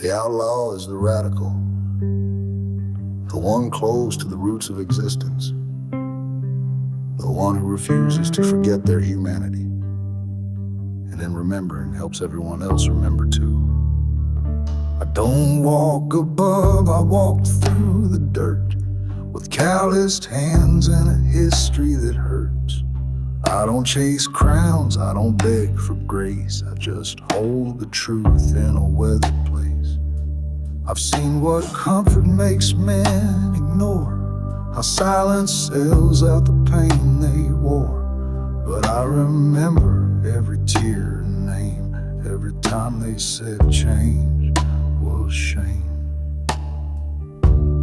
The outlaw is the radical, the one close to the roots of existence, the one who refuses to forget their humanity, and in remembering helps everyone else remember too. I don't walk above, I walk through the dirt, with calloused hands and a history that hurts. I don't chase crowns, I don't beg for grace, I just hold the truth in a weathered place. I've seen what comfort makes men ignore, how silence sells out the pain they wore. But I remember every tear and name, every time they said change was shame.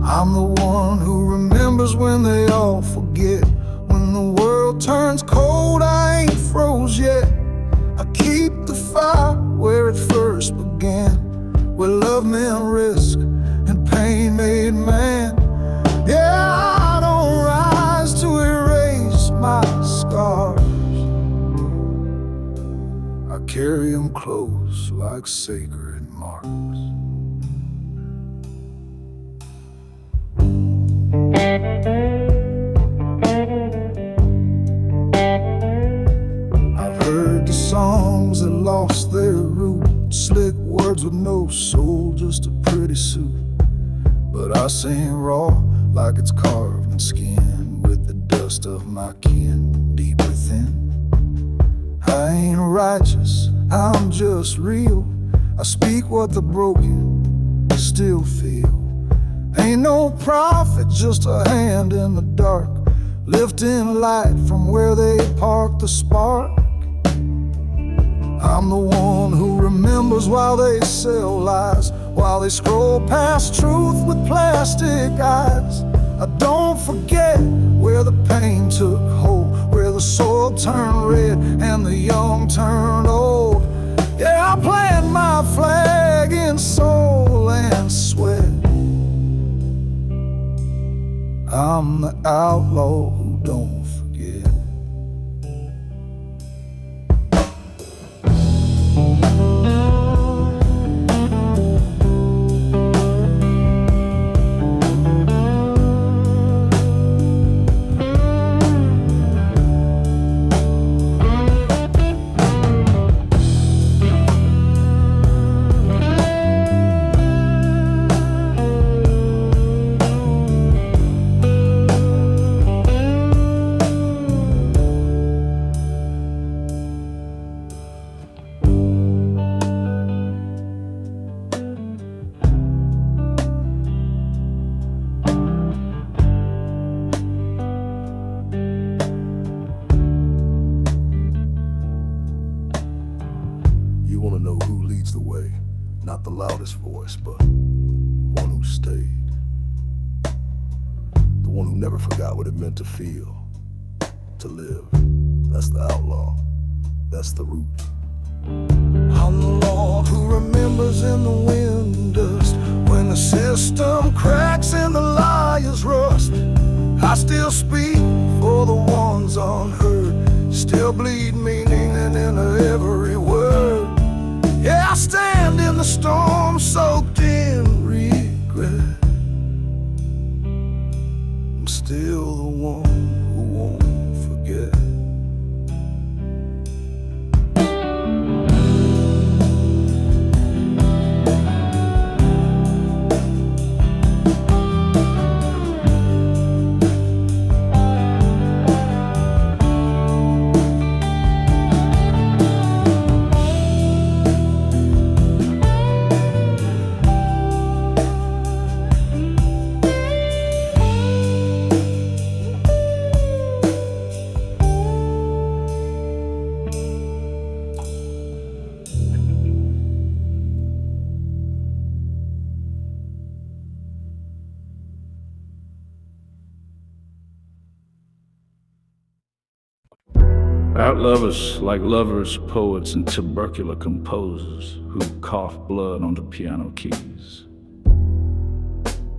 I'm the one who remembers when they all forget. When the world turns cold, I ain't froze yet. I keep the fire where it first began, where love meant risk and pain made man. Yeah, I don't rise to erase my scars, I carry them close like sacred marks. I've heard the songs that lost their roots, slick words with no soul, just a pretty suit. But I sing raw like it's carved in skin, with the dust of my kin deep within. I ain't righteous, I'm just real. I speak what the broken still feel. Ain't no prophet, just a hand in the dark, lifting light from where they parked the spark. I'm the one who remembers while they sell lies, while they scroll past truth with plastic eyes. I don't forget where the pain took hold, where the soil turned red and the young turned old. Yeah, I plant my flag in soul and sweat. I'm the outlaw who don't forget. Not the loudest voice, but one who stayed. The one who never forgot what it meant to feel, to live. That's the outlaw, that's the root. I'm the Lord who remembers in the wind dust, when the system cracks and the liars rust. I still speak for the ones unheard, still bleed meaning in every word. Yeah, I stand in the storm, soaked in regret. I'm still the one who won't forget. Outlovers like lovers, poets, and tubercular composers who cough blood onto piano keys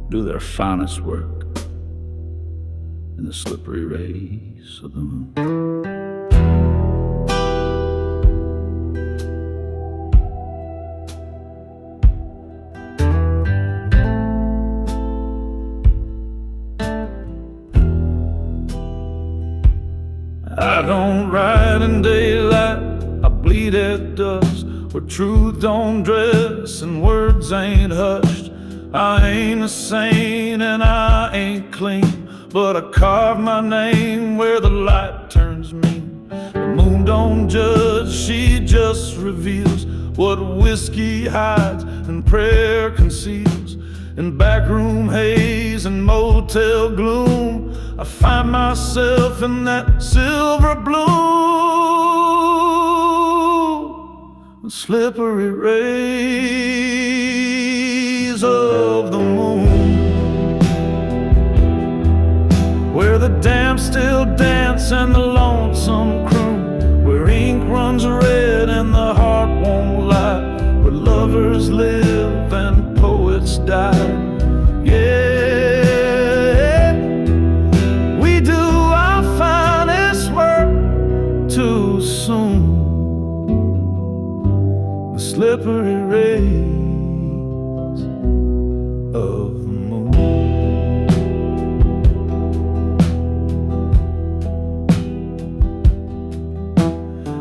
do their finest work in the slippery rays of the moon. red dust, where truth don't dress and words ain't hushed. I ain't a saint and I ain't clean, but I carve my name where the light turns mean. The moon don't judge, she just reveals what whiskey hides and prayer conceals. In backroom haze and motel gloom, I find myself in that silver bloom, the slippery rays of the moon, where the damp still dance and the lonesome croon, where ink runs red and the heart won't lie, where lovers live and poets die. Yeah, we do our finest work too soon, the slippery rays of the moon.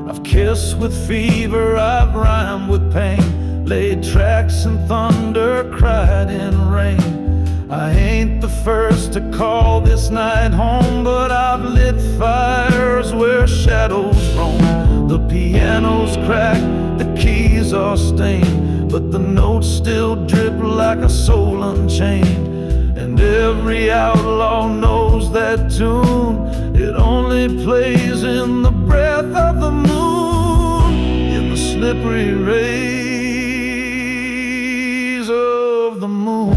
I've kissed with fever, I've rhymed with pain, laid tracks in thunder, cried in rain. I ain't the first to call this night home, but I've lit fires where shadows roam. The piano's cracked, the keys are stained, but the notes still drip like a soul unchained. And every outlaw knows that tune, it only plays in the breath of the moon, in the slippery rays of the moon,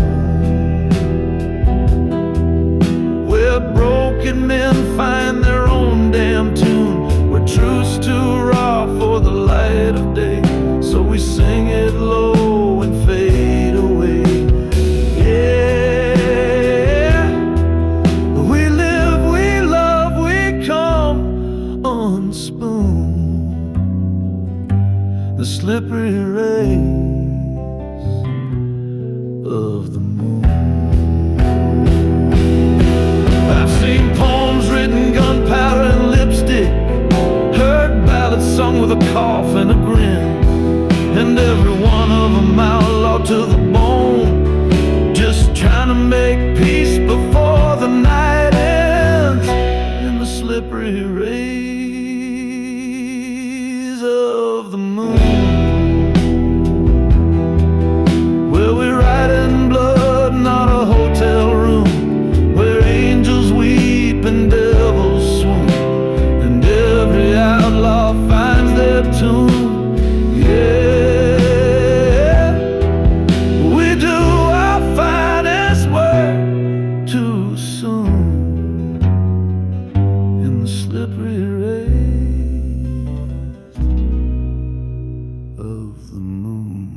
where broken men find their own damn tune, where truth's too raw for the light of day, so we sing it low and fade away. Yeah, we live, we love, we come unspoon, the slippery rays of the moon. I've seen poems written gunpowder and lipstick, heard ballads sung with a cough and a grin, and every one of them outlawed to the bone, just trying to make peace before the night ends, in the slippery rays of the moon, where we ride in blood, not a hotel room, where angels weep and devils swoon, and every outlaw finds their tune. Yeah, we do our finest work too soon, in the slippery rays of the moon.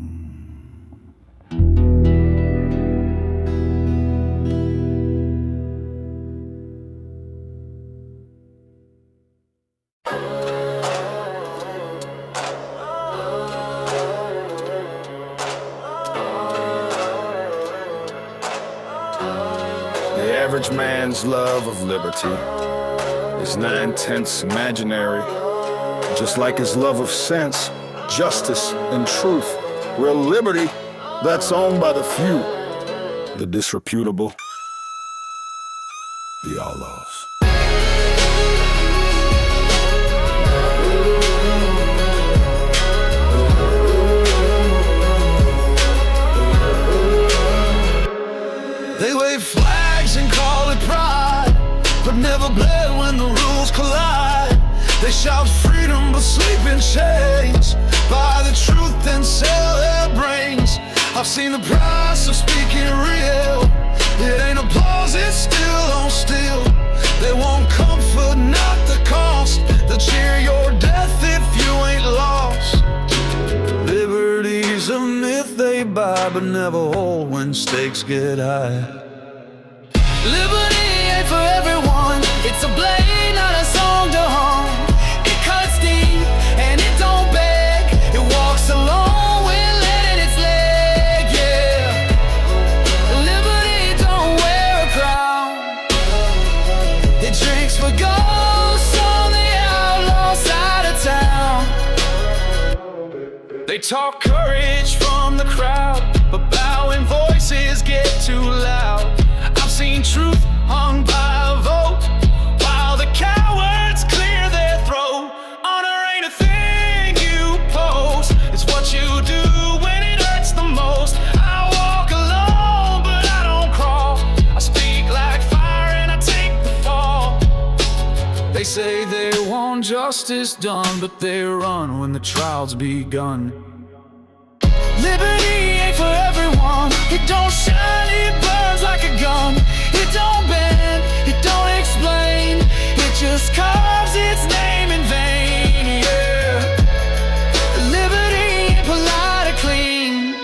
The average man's love of liberty is 9/10 imaginary, just like his love of sense, justice, and truth. Real liberty, that's owned by the few, the disreputable, the outlaws. They wave flags and call it pride, but never bled when the rules collide. They shout freedom but sleep in chains, buy the truth and sell their brains. I've seen the price of speaking real, it ain't applause, it's still on steel. They want comfort, not the cost, they'll cheer your death if you ain't lost. Liberty's a myth they buy, but never hold when stakes get high. Liberty ain't for everyone, it's a blade, not a song to hum. It cuts deep and it don't beg, it walks alone with letting its leg, yeah. Liberty don't wear a crown, it drinks for ghosts on the outlaw side of town. They talk courage from the crowd, but bowing voices get too loud. I've seen truth hung by a vote, while the cowards clear their throat. Honor ain't a thing you post, it's what you do when it hurts the most. I walk alone, but I don't crawl. I speak like fire and I take the fall. They say they want justice done, but they run when the trial's begun. Liberty ain't for everyone. It don't shine, it burns like a gun. It don't bend, it don't explain. It just carves its name in vain, yeah. Liberty ain't polite or clean.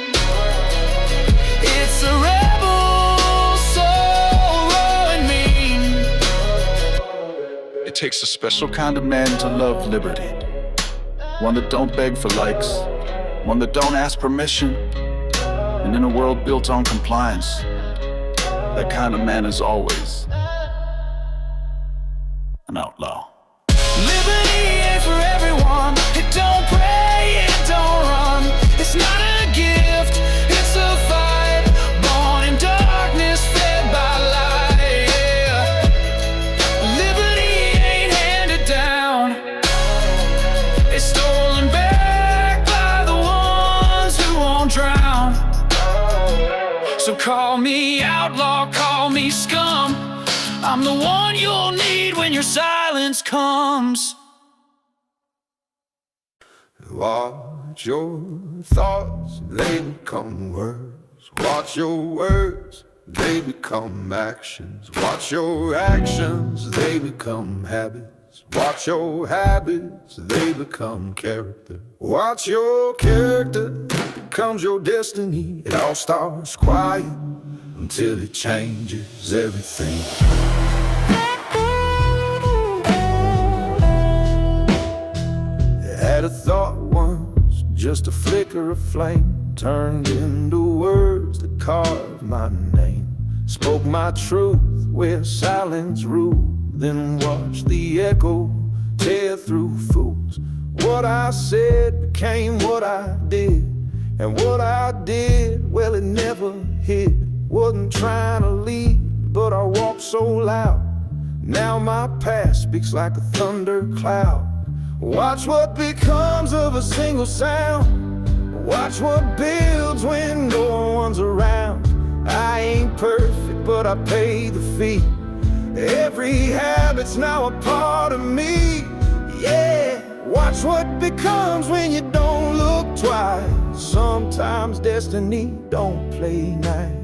It's a rebel soul, raw and mean. It takes a special kind of man to love liberty. One that don't beg for likes, one that don't ask permission. And in a world built on compliance, that kind of man is always an outlaw. Liberty ain't for everyone. It don't pray, it don't run. It's not a gift, it's a fight. Born in darkness, fed by light, yeah. Liberty ain't handed down. It's stolen back by the ones who won't drown. So call me outlaw, call me scum. I'm the one you'll need when your silence comes. Watch your thoughts, they become words. Watch your words, they become actions. Watch your actions, they become habits. Watch your habits, they become character. Watch your character, becomes your destiny. It all starts quiet until it changes everything. Had a thought once, just a flicker of flame, turned into words that carved my name. Spoke my truth where silence ruled, then watched the echo tear through fools. What I said became what I did, and what I did, well, it never hid. Wasn't trying to lead, but I walked so loud. Now my past speaks like a thundercloud. Watch what becomes of a single sound. Watch what builds when no one's around. I ain't perfect, but I pay the fee. Every habit's now a part of me, yeah. Watch what becomes when you don't look twice. Sometimes destiny don't play nice.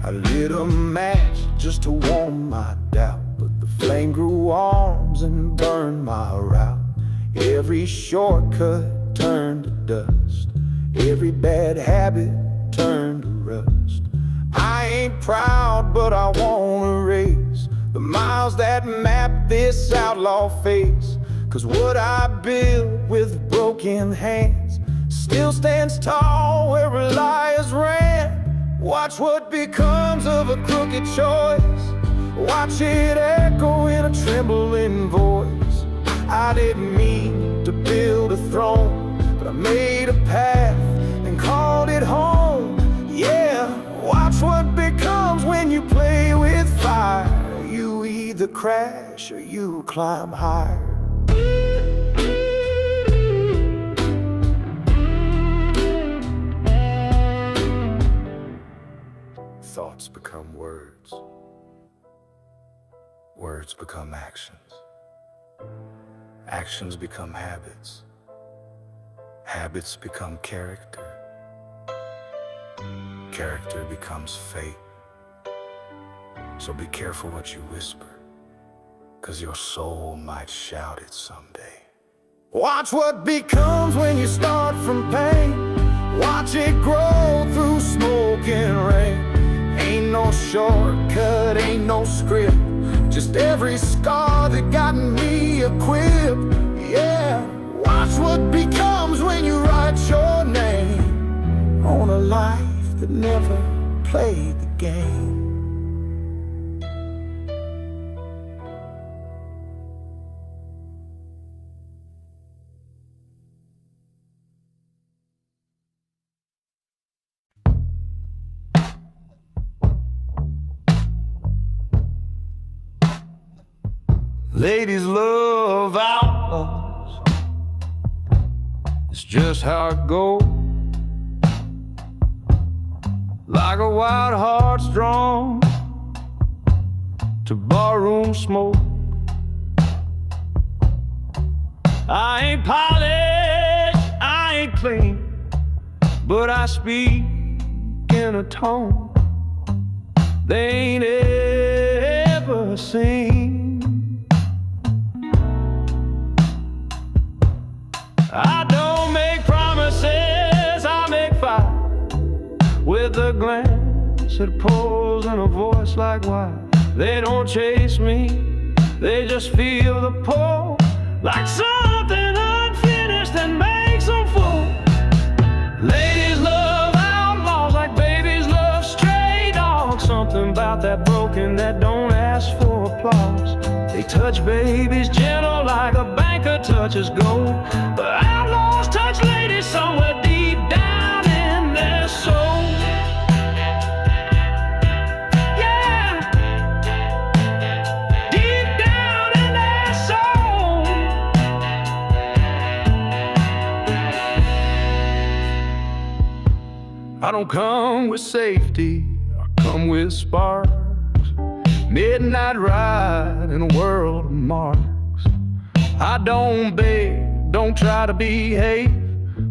I lit a match just to warm my doubt, but the flame grew arms and burned my route. Every shortcut turned to dust, every bad habit turned to rust. I ain't proud, but I wanna race the miles that map this outlaw face. Cause what I built with broken hands still stands tall where liars ran. Watch what becomes of a crooked choice. Watch it echo in a trembling voice. I didn't mean to build a throne, but I made a path and called it home, yeah. Watch what becomes when you play with fire. You either crash or you climb higher. Thoughts become words. Words become actions. Actions become habits. Habits become character. Character becomes fate. So be careful what you whisper, cause your soul might shout it someday. Watch what becomes when you start from pain. Watch it grow through smoke and rain. Ain't no shortcut, ain't no script, just every scar that got me equipped, yeah. Watch what becomes when you write your name on a life that never played the game. Ladies love outlaws, it's just how it goes. Like a wild heart strong to barroom smoke. I ain't polished, I ain't clean, but I speak in a tone they ain't ever seen. I don't make promises, I make fire with a glance that pulls and a voice like wine. They don't chase me, they just feel the pull, like something unfinished that makes them full. Ladies love outlaws like babies love stray dogs. Something about that broken that don't ask for applause. They touch babies gentle like a banker touches gold, but outlaws touch ladies somewhere deep down in their soul. I don't come with safety, I come with sparks. Midnight ride in a world of marks. I don't beg, don't try to behave,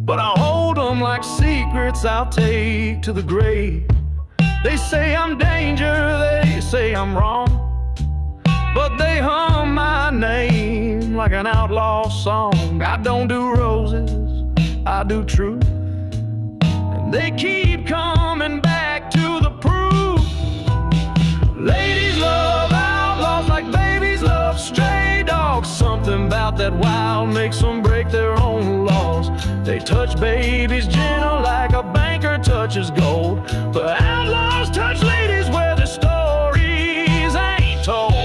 but I hold them like secrets I'll take to the grave. They say I'm danger, they say I'm wrong, but they hum my name like an outlaw song. I don't do roses, I do truth. They keep coming back to the proof. Ladies love outlaws like babies love stray dogs. Something about that wild makes them break their own laws. They touch babies gentle like a banker touches gold, but outlaws touch ladies where the stories ain't told.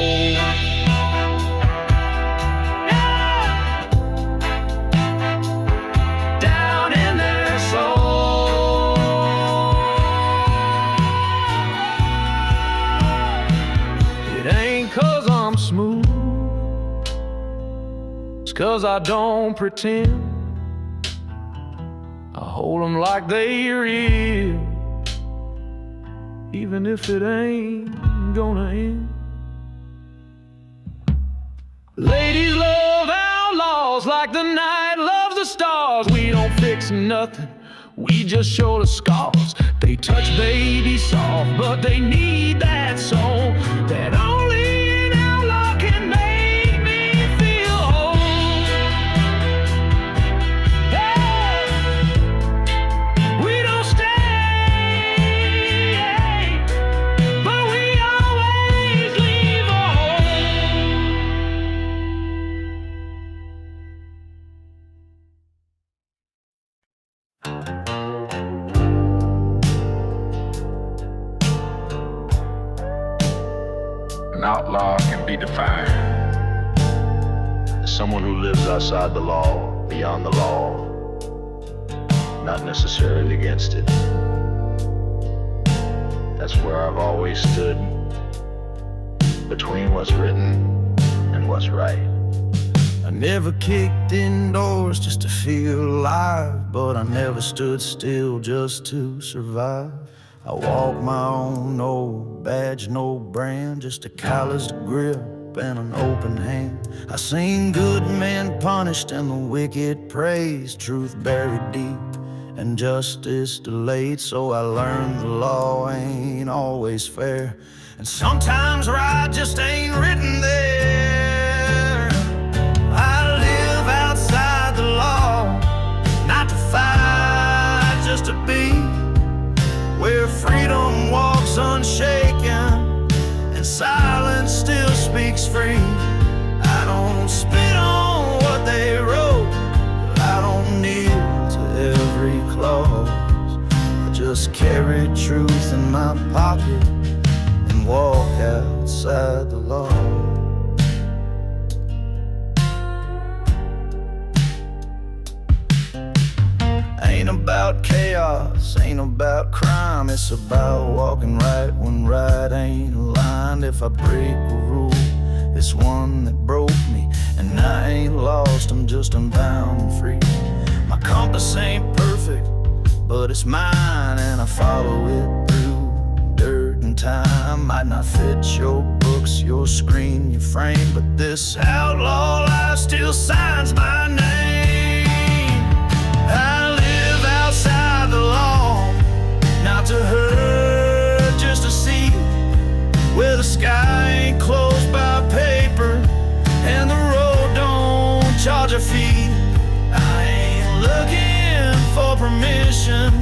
Cause I don't pretend, I hold them like they real, even if it ain't gonna end. Ladies love outlaws like the night loves the stars. We don't fix nothing, we just show the scars. They touch baby soft, but they need that soul that only an outlaw can make. An outlaw can be defined as someone who lives outside the law, beyond the law, not necessarily against it. That's where I've always stood, between what's written and what's right. I never kicked indoors just to feel alive, but I never stood still just to survive. I walk my own, no badge, no brand, just a calloused grip and an open hand. I seen good men punished and the wicked praised, truth buried deep and justice delayed. So I learned the law ain't always fair, and sometimes right just ain't written there. I live outside the law, not to fight, just to be where freedom walks unshaken and silence still speaks free. I don't spit on what they wrote, I don't kneel to every clause. I just carry truth in my pocket and walk outside the law. Ain't about chaos, ain't about crime. It's about walking right when right ain't aligned. If I break a rule, this one that broke me. And I ain't lost, I'm just unbound and free. My compass ain't perfect, but it's mine, and I follow it through dirt and time. Might not fit your books, your screen, your frame, but this outlaw life still signs my name. I live outside the law, not to hurt, just to see, where the sky ain't closed by paper and the road don't charge a fee. I ain't looking for permission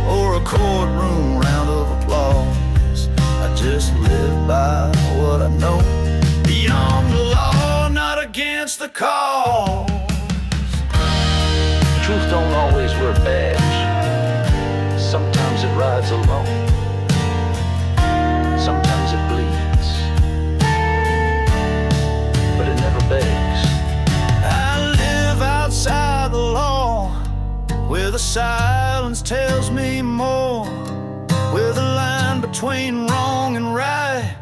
or a courtroom round of applause. I just live by what I know, beyond the law, not against the cause. Truth don't always wear a badge. Sometimes it rides alone. Sometimes it bleeds, but it never begs. I live outside the law, where the silence tells me more, where the line between wrong and right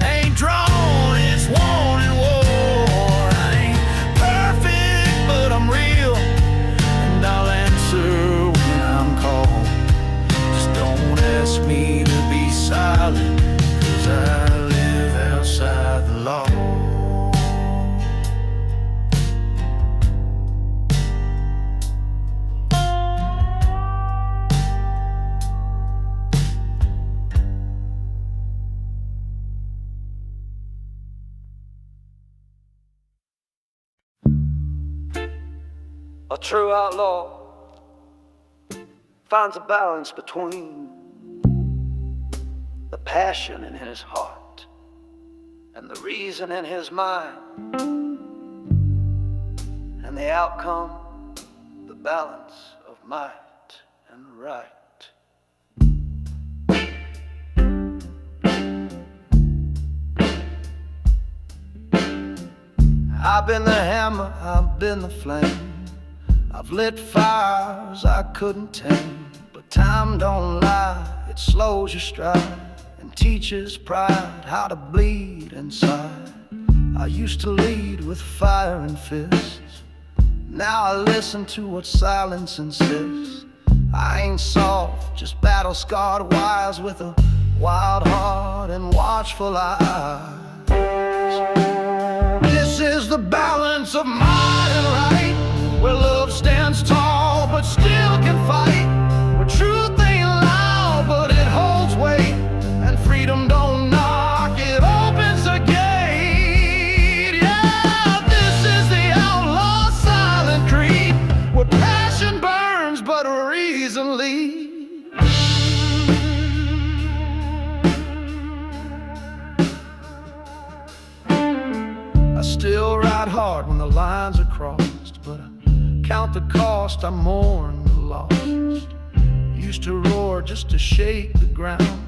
ain't drawn, it's worn and worn. I ain't perfect, but I'm real, and I'll answer when I'm called. Just don't ask me to be silent, 'cause I live outside the law. A true outlaw finds a balance between the passion in his heart and the reason in his mind, and the outcome, the balance of might and right. I've been the hammer, I've been the flame, I've lit fires I couldn't tame. But time don't lie, it slows your stride and teaches pride how to bleed inside. I used to lead with fire and fists, now I listen to what silence insists. I ain't soft, just battle-scarred wise, with a wild heart and watchful eyes. This is the balance of might and right, where love stands tall but still can fight, where truth ain't loud but it holds weight, and freedom don't knock, it opens a gate. Yeah, this is the outlaw silent creed, where passion burns but reason leads. I still ride hard when the lines are crossed, but I count the cost, I mourn the lost. Used to roar just to shake the ground,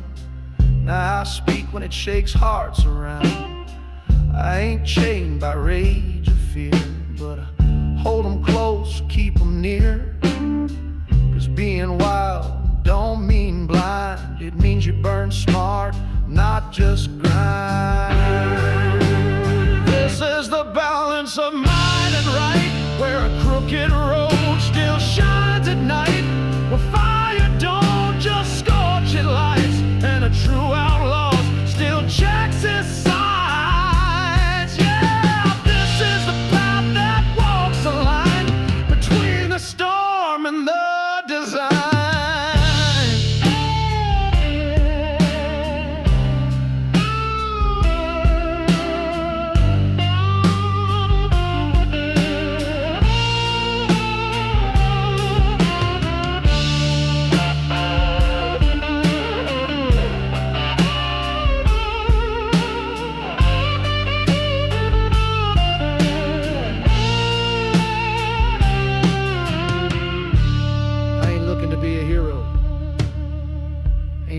now I speak when it shakes hearts around. I ain't chained by rage or fear, but I hold them close, keep them near. 'Cause being wild don't mean blind, it means you burn smart, not just grind. This is the balance of might and right, where a crooked road still shines at night, where fire don't just scorch, it lights, and a true outlaw still checks his sides. Yeah, this is the path that walks the line between the storm and the design.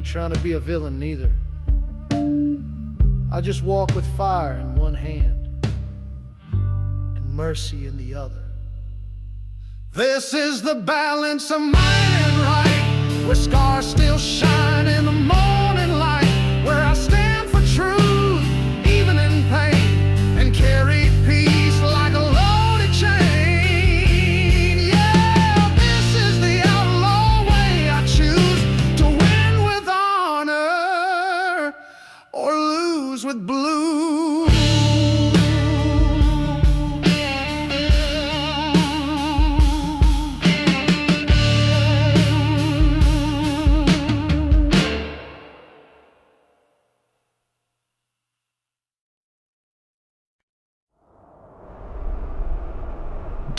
Trying to be a villain neither. I just walk with fire in one hand and mercy in the other. This is the balance of might and right, where scars still shine in the morning light, where I stand for truth even in pain,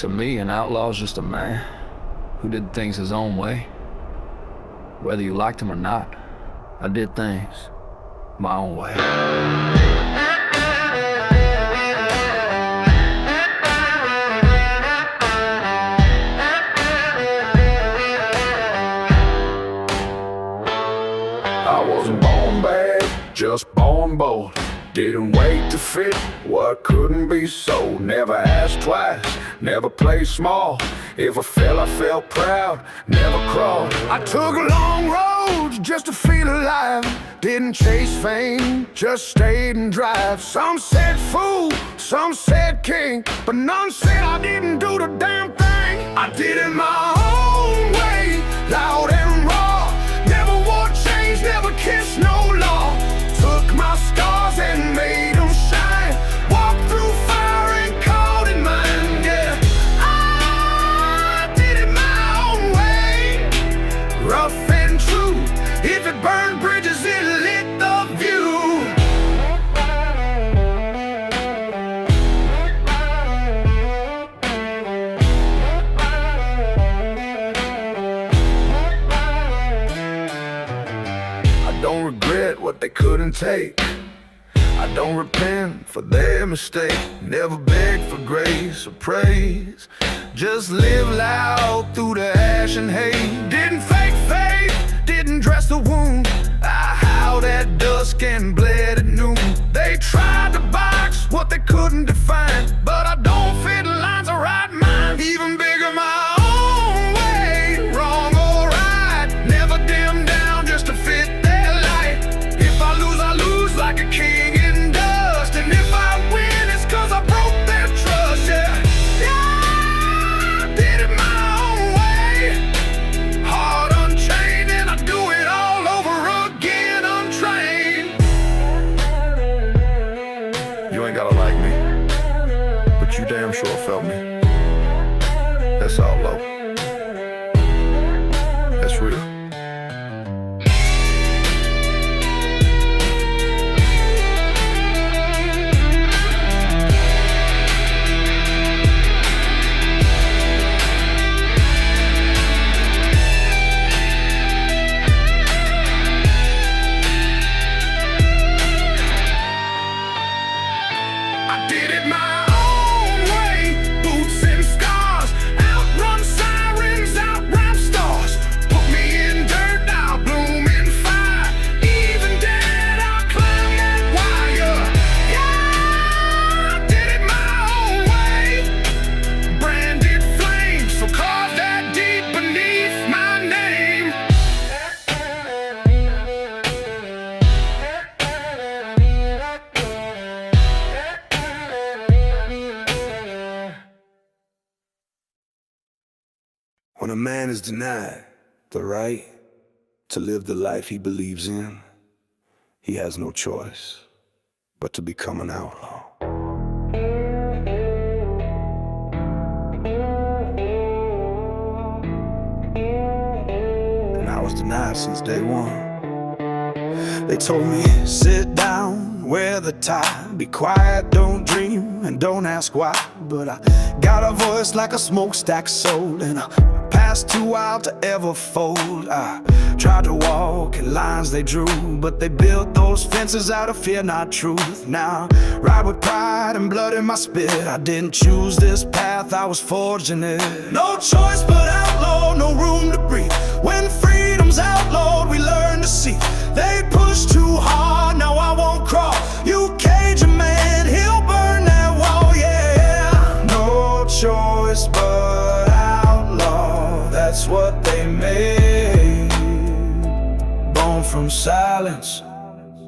To me, an outlaw's just a man who did things his own way. Whether you liked him or not, I did things my own way. I wasn't born bad, just born bold. Didn't wait to fit what couldn't be sold. Never asked twice, never played small. If I fell, I felt proud, never crawled. I took long roads just to feel alive. Didn't chase fame, just stayed and drive. Some said fool, some said king, but none said I didn't do the damn thing. I did it my own way, loud and raw. Never wore chains, never kissed no law. Took my scars and made them shine. Walked through fire and called it mine, yeah. I did it my own way, rough and true. If it burned bridges, it lit the view. I don't regret what they couldn't take. I don't repent for their mistake. Never beg for grace or praise. Just live loud through the ash and hate. Didn't fake faith, didn't dress the wound. I howled at dusk and bled at noon. They tried to box what they couldn't define, but I don't fit lines or right mind. Even bigger my own way, wrong or right. Never dim down just to fit their light. If I lose like a king in dust. And if I win, it's cause I broke their trust, yeah. Yeah, I did it my own way. Heart unchained and I do it all over again untrained. You ain't gotta like me, but you damn sure felt me. That's outlaw. That's real. I did it my own way, boots and scars, outrun sirens, outrap stars. Put me in dirt, I'll bloom in fire. Even dead, I'll climb that wire. Yeah, I did it my own way. Branded flame, so carve that deep beneath my name. When a man is denied the right to live the life he believes in, he has no choice but to become an outlaw. And I was denied since day one. They told me, sit down, wear the tie, be quiet, don't dream, and don't ask why. But I got a voice like a smokestack soul, and a past too wild to ever fold. I tried to walk in lines they drew, but they built those fences out of fear, not truth. Now, ride with pride and blood in my spit. I didn't choose this path, I was forged in it. No choice but outlaw, no room to breathe. When freedom's outlawed, we learn to see. They push too hard, now I won't crawl. You cage a man, he'll burn that wall, yeah. No choice but outlaw, that's what they made. Born from silence,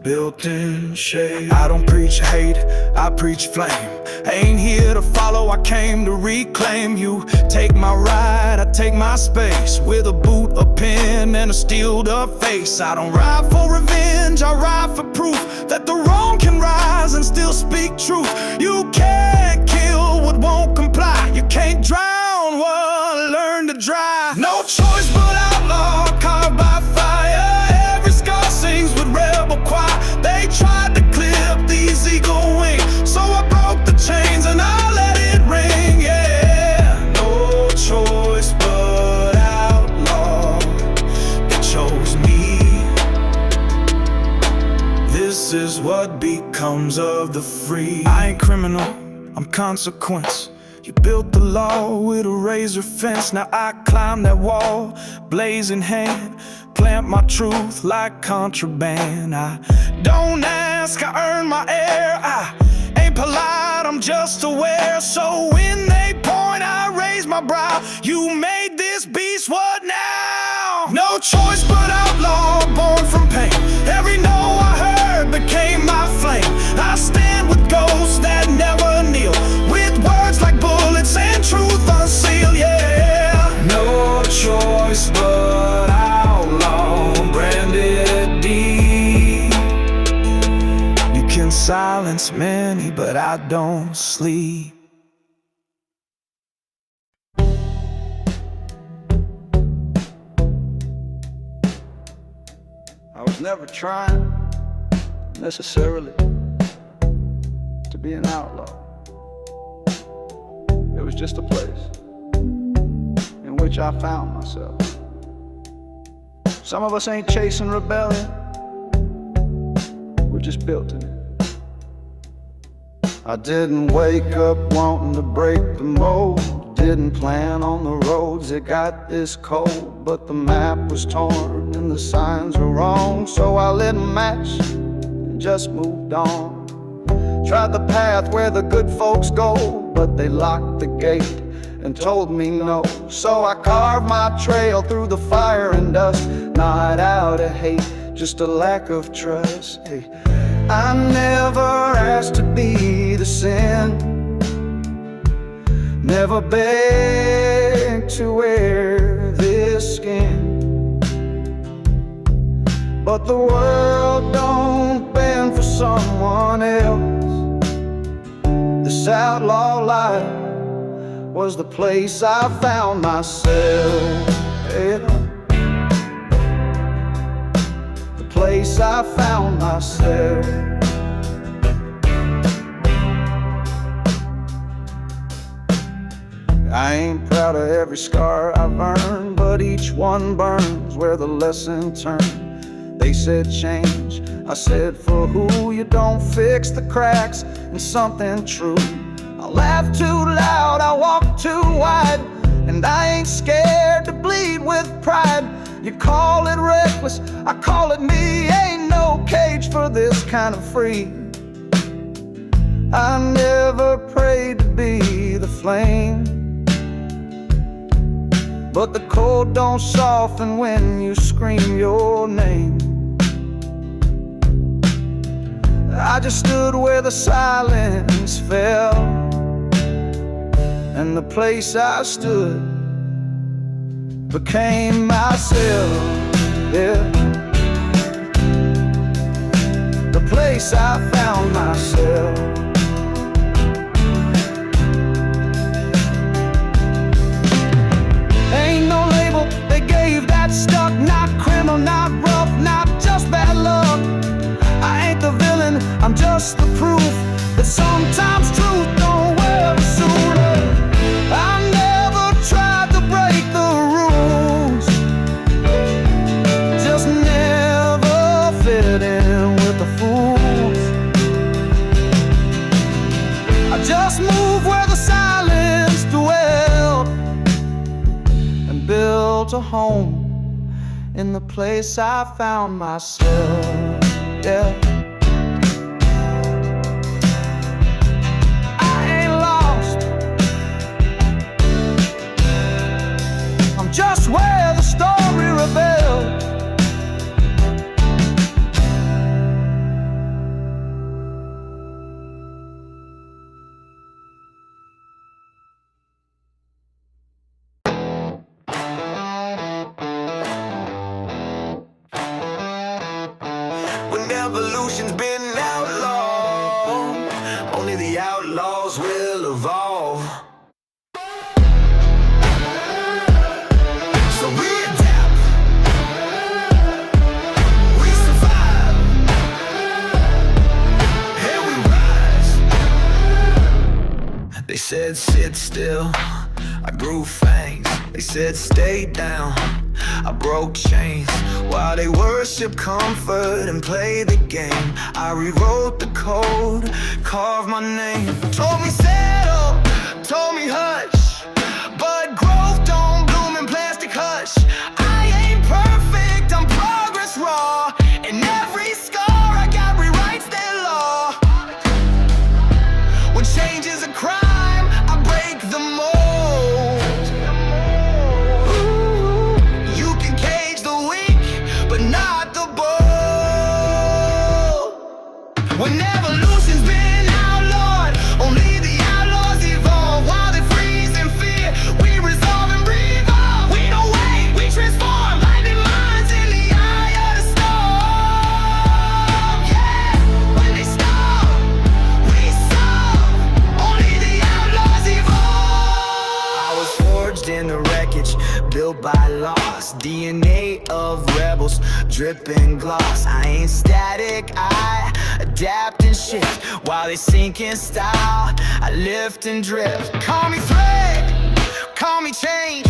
built in shade. I don't preach hate, I preach flame. I ain't here to follow, I came to reclaim. You take my ride, I take my space. With a boot, a pen, and a steeled up face. I don't ride for revenge, I ride for proof that the wrong can rise and still speak truth. You can't kill what won't comply. You can't drown what learn to dry. No choice but outlaw, carved by fire. Every scar sings with rebel choir. They tried to clip these eagle wings, so I broke the chains and I let it ring, yeah. what becomes of the free. I ain't criminal, I'm consequence. You built the law with a razor fence. Now I climb that wall, blazing hand, plant my truth like contraband. I don't ask, I earn my air. I ain't polite, I'm just aware. So when they point, I raise my brow. You made this beast, what now? No choice but outlaw, born from pain. Every no I heard became my flame. I stand with ghosts that never kneel, with words like bullets and truth unsealed, yeah. No choice but outlaw, branded D. You can silence many, but I don't sleep. I was never trying, necessarily, to be an outlaw. It was just a place in which I found myself. Some of us ain't chasing rebellion, we're just built in it. I didn't wake up wanting to break the mold, didn't plan on the roads that got this cold, but the map was torn and the signs were wrong, so I lit a match and just moved on. Tried the path where the good folks go, but they locked the gate and told me no. So I carved my trail through the fire and dust, not out of hate, just a lack of trust. Hey, I never asked to be the sin, never begged to wear this skin, but the world don't bend for someone else. This outlaw life was the place I found myself, yeah. The place I found myself. I ain't proud of every scar I've earned, but each one burns where the lesson turned. They said change, I said for who? You don't fix the cracks in something true. I laugh too loud, I walk too wide, and I ain't scared to bleed with pride. You call it reckless, I call it me. Ain't no cage for this kind of free. I never prayed to be the flame, but the cold don't soften when you scream your name. I just stood where the silence fell, and the place I stood became myself, yeah. The place I found myself. Ain't no label they gave that stuck, not criminal, not rough, not just bad luck. I ain't the villain, I'm just the proof that sometimes truth don't wear a suit. I never tried to break the rules, just never fit in with the fools. I just moved where the silence dwelled and built a home in the place I found myself, yeah. I ain't lost, I'm just where the story rebelled. When evolution's been outlawed, only the outlaws will evolve. So we adapt, we survive, and we rise. They said sit still, I grew fangs. They said stay down, I broke chains while they worship comfort and play the game. I rewrote the code, carved my name. Told me settle, told me hush, but growth don't bloom in plastic hush. I ain't perfect, I'm progress raw. In every scar I got rewrites that law. When change is a crime, I break the mold. When evolution's been outlawed, only the outlaws evolve. While they freeze in fear, we resolve and revolve. We don't wait, we transform. Lightning minds in the eye of the storm. Yeah, when they stop, we solve. Only the outlaws evolve. I was forged in the wreckage, built by loss. DNA of rebels, dripping gloss. I ain't static, I adapt and shift. While they sink in style, I lift and drift. Call me threat, call me change,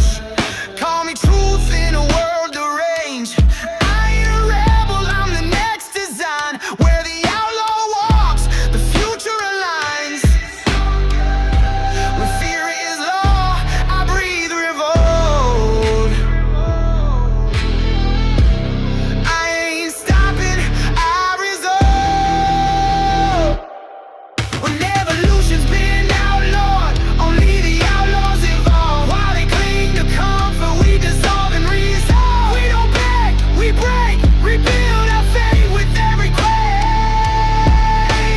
call me truth in a world deranged. I ain't a rebel, I'm the next design. Where the outlaw walks, the future aligns. When fear is law, I breathe revolt. I ain't stopping, I resolve. When evolution's been outlawed, only the outlaws evolve. While they cling to comfort, we dissolve and resolve. We don't beg, we break, rebuild our fate with every quake.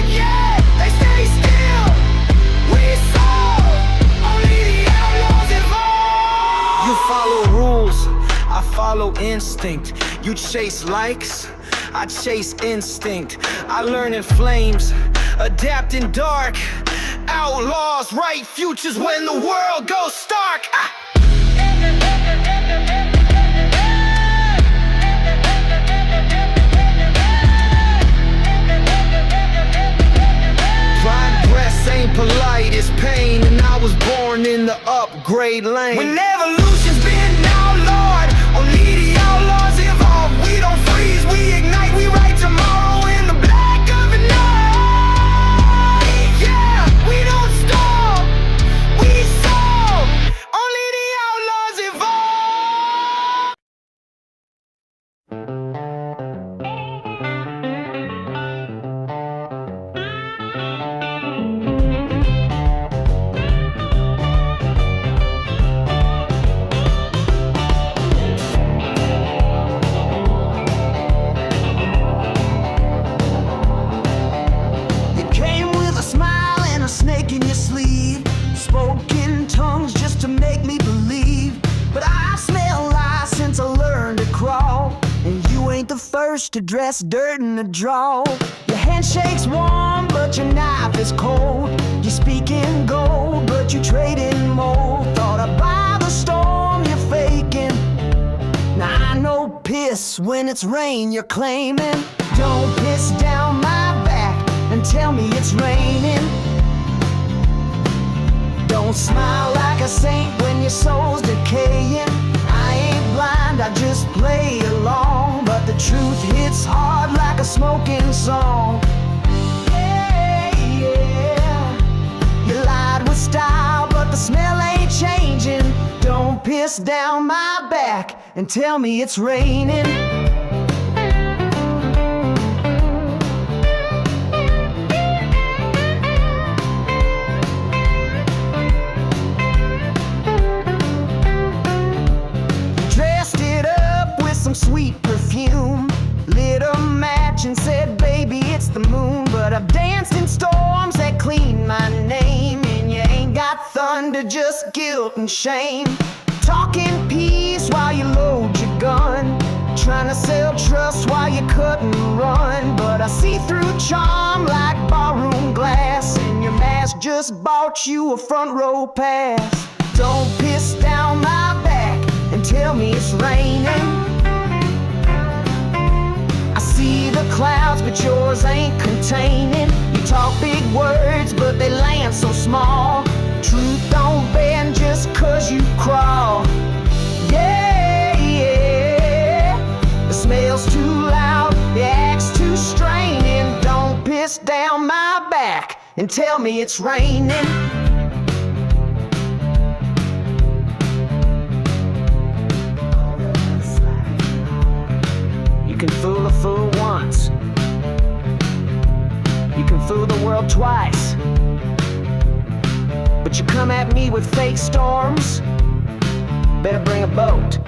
Yeah, they stay still, we solve. Only the outlaws evolve. You follow rules, I follow instinct. You chase likes, I chase instinct. I learn in flames, adapt in dark. Outlaws write futures when the world goes stark. Progress ain't polite, it's pain. And I was born in the upgrade lane. When evolution's been outlawed, only the outlaws evolve. We don't freeze, we ignite, we write tomorrow in the black of the night. Yeah, we don't stop, we solve. Only the outlaws evolve. You came with a smile and a snake in your sleeve. Spoke in tongues just to make me believe. But I smell lies since I learned to crawl. And you ain't the first to dress dirt in the draw. Your handshake's warm, but your knife is cold. You speak in gold, but you trade in mold. Thought I'd buy the storm you're faking. Now I know piss when it's rain you're claiming. Don't piss down my back and tell me it's raining. Don't smile like a saint when your soul's decaying. I ain't blind, I just play along. But the truth hits hard like a smoking song. Yeah, yeah. You lied with style, but the smell ain't changing. Don't piss down my back and tell me it's raining. Dressed it up with some sweet perfume. Lit a match and said, baby, it's the moon. But I've danced in storms that clean my name. And you ain't got thunder, just guilt and shame. Talking peace while you load your gun. Trying to sell trust while you cut and run. But I see through charm like barroom glass. And your mask just bought you a front row pass. Don't piss down my back and tell me it's raining. I see the clouds, but yours ain't containing. You talk big words, but they land so small. Truth don't bend just cause you crawl. Yeah, yeah. and tell me it's raining. You can fool a fool once, you can fool the world twice, but you come at me with fake storms, better bring a boat.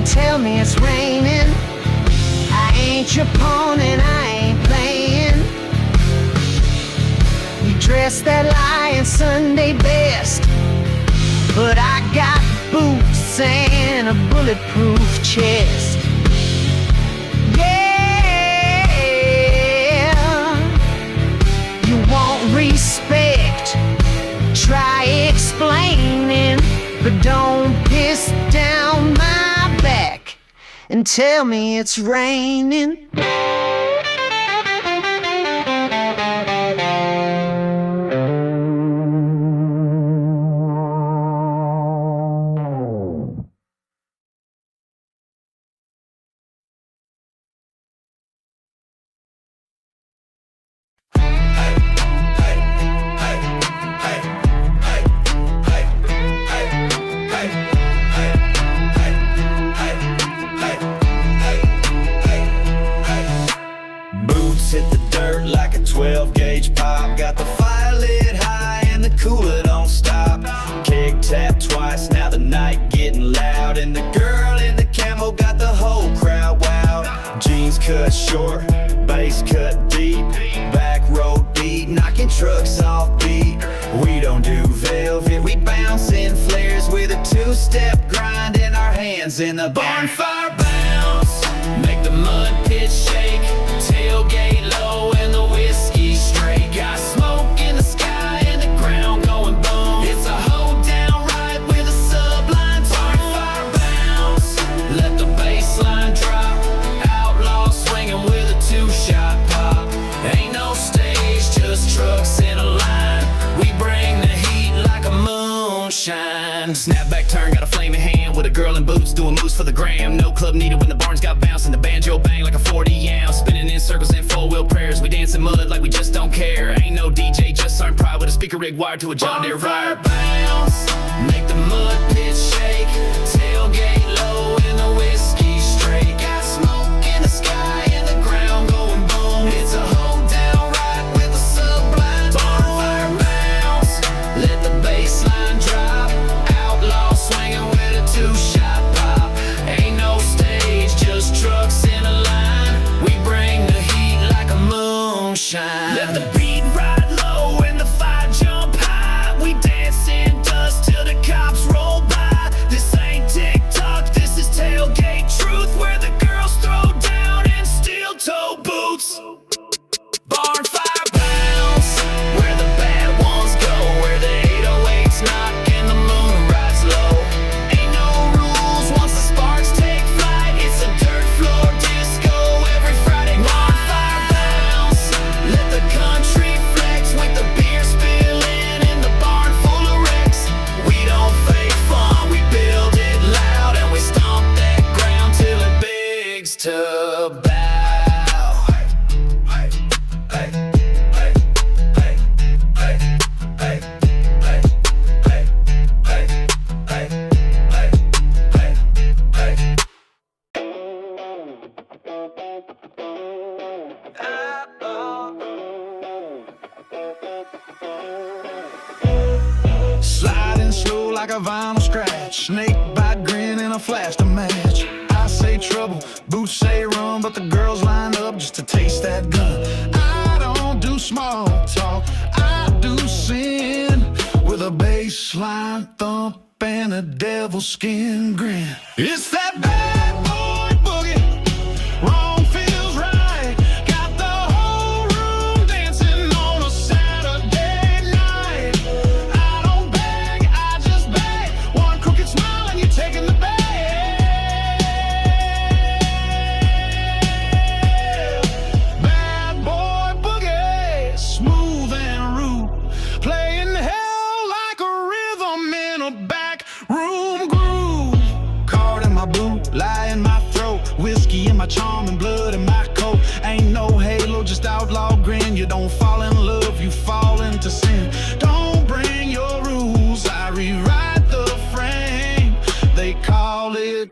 Tell me it's raining. I ain't your pawn and I ain't playing. You dress that lie in Sunday best, but I got boots and a bulletproof chest. Yeah, you want respect, try explaining, but don't piss down my back and tell me it's raining. Hit the dirt like a 12-gauge pop. Got the fire lit high and the cooler don't stop. Keg tap twice, now the night getting loud, and the girl in the camo got the whole crowd wowed. Jeans cut short, bass cut deep, back road beat, knocking trucks off beat. We don't do velvet, we bounce in flares with a two-step grind and our hands in the bonfire bounce. Make the mud pit shake, tailgate low and the whiskey straight. Got smoke in the sky and the ground going boom. It's a hold down ride with a sublime bonfire bounce. Let the bass line drop, outlaw swinging with a two-shot pop. Ain't no stage, just trucks in a line. We bring the heat like a moonshine. Snapback turn, got a flame in hand with a girl in boots doing moves for the gram. No club needed when the barns got bounce and the banjo bang like a 40 ounce. Spinning in circles and four-wheel prayers. We dance in mud like we just don't care. Ain't no DJ, just earn pride with a speaker rig wired to a John Deere ride. Bounce, make the mud pit shake, tailgate low and the whiskey straight. Got smoke in the sky and the ground going boom. It's a hold down ride with a sublime bonfire bounce. Let the bass line drop, outlaw swinging with a two-shot pop. Ain't no stage, just trucks in a line. We bring the heat like a moonshine. Let the beat ride low and the fire jump high. We dance in dust till the cops roll by. This ain't TikTok, this is tailgate truth, where the girls throw down in steel-toe boots. Bonfire bounce, where the bad ones go, where the 808's knock and the moon rides low. Ain't no rules once the sparks take flight. It's a dirt floor disco every Friday. Bonfire bounce, let the country flex with the beer spilling in the barn full of wrecks. We don't fake fun, we build it loud and we stomp that ground till it begs to bow. Sliding slow like a vinyl scratch, snake bite grin and a flash to match. I say trouble, boots say run, but the girls line up just to taste that gun. I don't do small talk, I do sin, with a bass line thump and a devil skin grin. It's that bad boy boogie,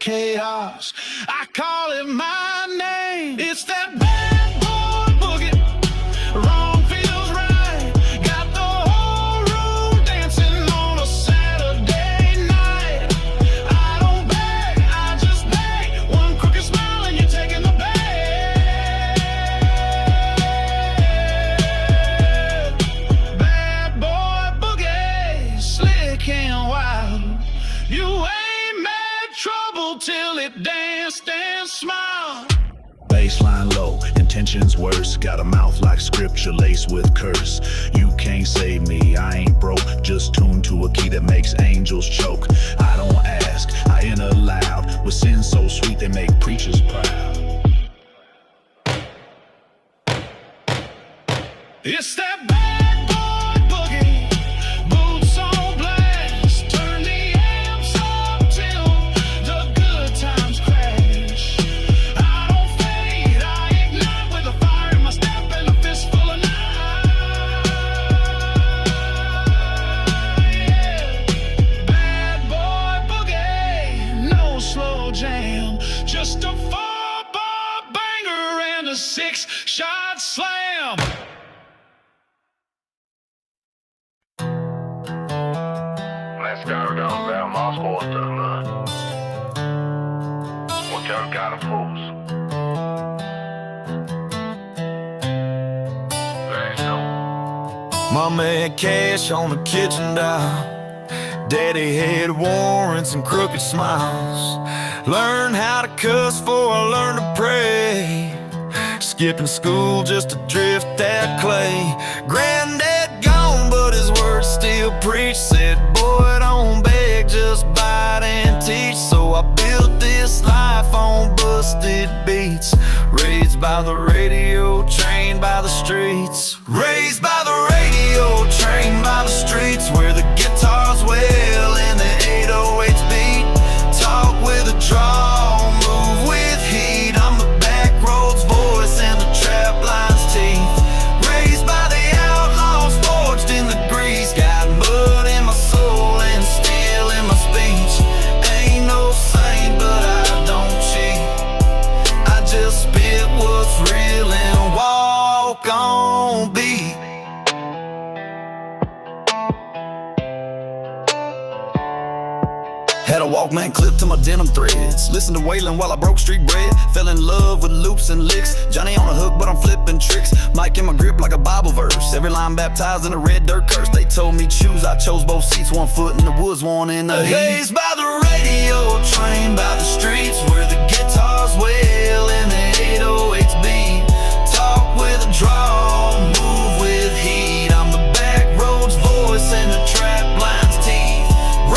chaos. I call it my name. It's that bad boy boogie. Wrong feels right. Got the whole room dancing on a Saturday night. I don't beg, I just beg. One crooked smile and you're taking the bag. Bad boy boogie, slick and wild. You ain't made trouble till it danced and smiled. Baseline low, intentions worse. Got a mouth like scripture laced with curse. You can't save me, I ain't broke. Just tuned to a key that makes angels choke. I don't ask, I enter loud. With sin so sweet they make preachers proud. It's that bad boy boogie. Boots on blast. Turn the amps up till the good times crash. I don't fade, I ignite with a fire in my step and a fistful of night. Yeah. Bad boy boogie. No slow jam. Just a 4-bar banger and a 6-shot slam. Let's go down there, Moscow to the mud. What you got a fools? There's no. Mama had cash on the kitchen dial. Daddy had warrants and crooked smiles. Learned how to cuss before I learned to pray. Skipping school just to drift that clay. Granddad gone, but his words still preach. Said, boy, don't beg, just bite and teach. So I built this life on busted beats. Raised by the radio, trained by the streets. Raised by the radio, trained by the streets. Where the guitars wail and the 808s beat. Talk with a draw, move with heat. I'm the back roads voice and the trap lines teeth. Raised by the outlaws, forged in the grease. Got mud in my soul and steel in my speech. Ain't no saint, but I don't cheat. I just spit what's real and walk on beat. Had a Walkman clip to my denim threads. Listened to Waylon while I broke street bread. Fell in love with loops and licks. Johnny on the hook, but I'm flipping tricks. Mic in my grip like a Bible verse. Every line baptized in a red dirt curse. They told me choose, I chose both seats. 1 foot in the woods, 1 in the heat. Raised by the radio, trained by the streets. Where the guitars wail and the 808s beat. Talk with a draw, move with heat. I'm the back roads voice and the trap lines teeth.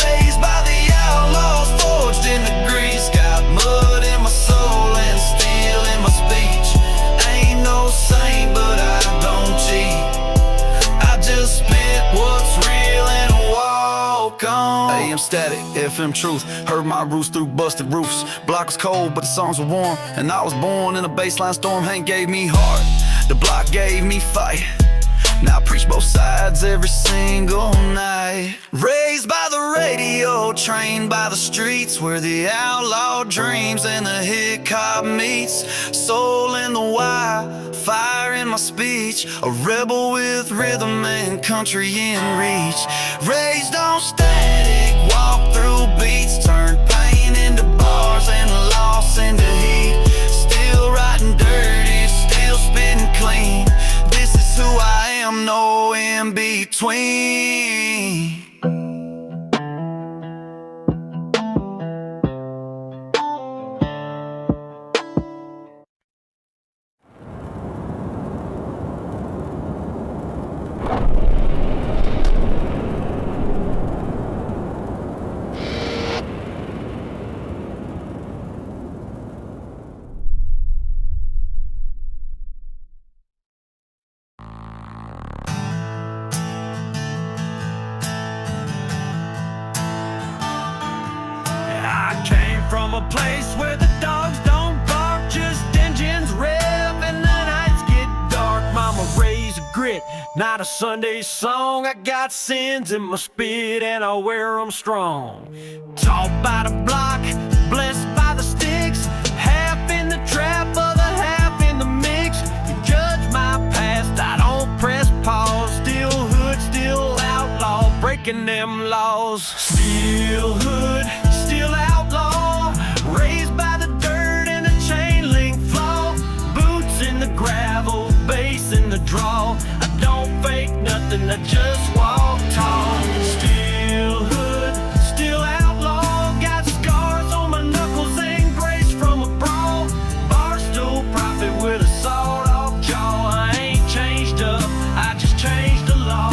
Raised by the outlaws, forged in the grease. Got mud in my soul and steel in my speech. Ain't no saint, but I don't cheat. I just spit what's real and walk on. AM static, FM truth. Heard my roots through busted roofs. Block was cold, but the songs were warm. And I was born in a baseline storm. Hank gave me heart, the block gave me fight. Now I preach both sides every single night. Raised by the radio, trained by the streets. Where the outlaw dreams and the hip hop meets. Soul in the wire, fire in my speech. A rebel with rhythm and country in reach. Raised on static, walk through beats. Turned pain into bars and loss into heat. Still riding dirty, still spitting clean. This is who I am, no in between. From a place where the dogs don't bark, just engines rev and the nights get dark. Mama raised a grit, not a Sunday song. I got sins in my spit and I wear them strong. Taught by the block, blessed by breaking them laws. Still hood, still outlaw, raised by the dirt and the chain link flaw. Boots in the gravel, bass in the draw. I don't fake nothing, I just walk tall. Still hood, still outlaw, got scars on my knuckles and grace from a brawl. Barstool prophet with a sawed-off jaw. I ain't changed up, I just changed the law.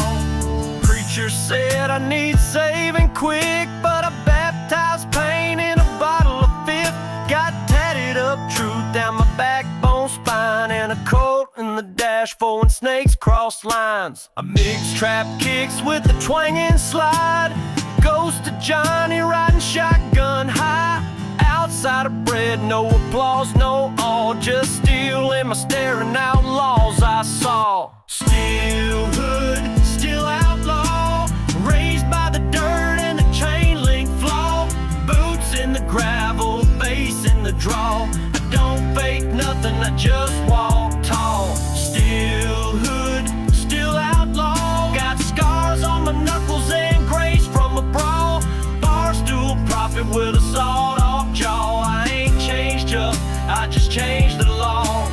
Preacher said I need saving quick, but I baptized pain in a bottle of fifth. Got tatted up truth down my backbone spine, and a coat in the dash for when snakes cross lines. I mix trap kicks with the twanging slide. Ghost of Johnny riding shotgun high. Outside of bread, no applause, no awe. Just steel in my staring outlaws I saw. Still hood, still outlaw, raised by the dirt and the chain link flaw. Boots in the gravel, bass in the draw. I don't fake nothing, I just walk tall. Still hood, still outlaw, got scars on my knuckles and grace from a brawl. Barstool prophet with a sawed-off jaw. I ain't changed up, I just changed the law.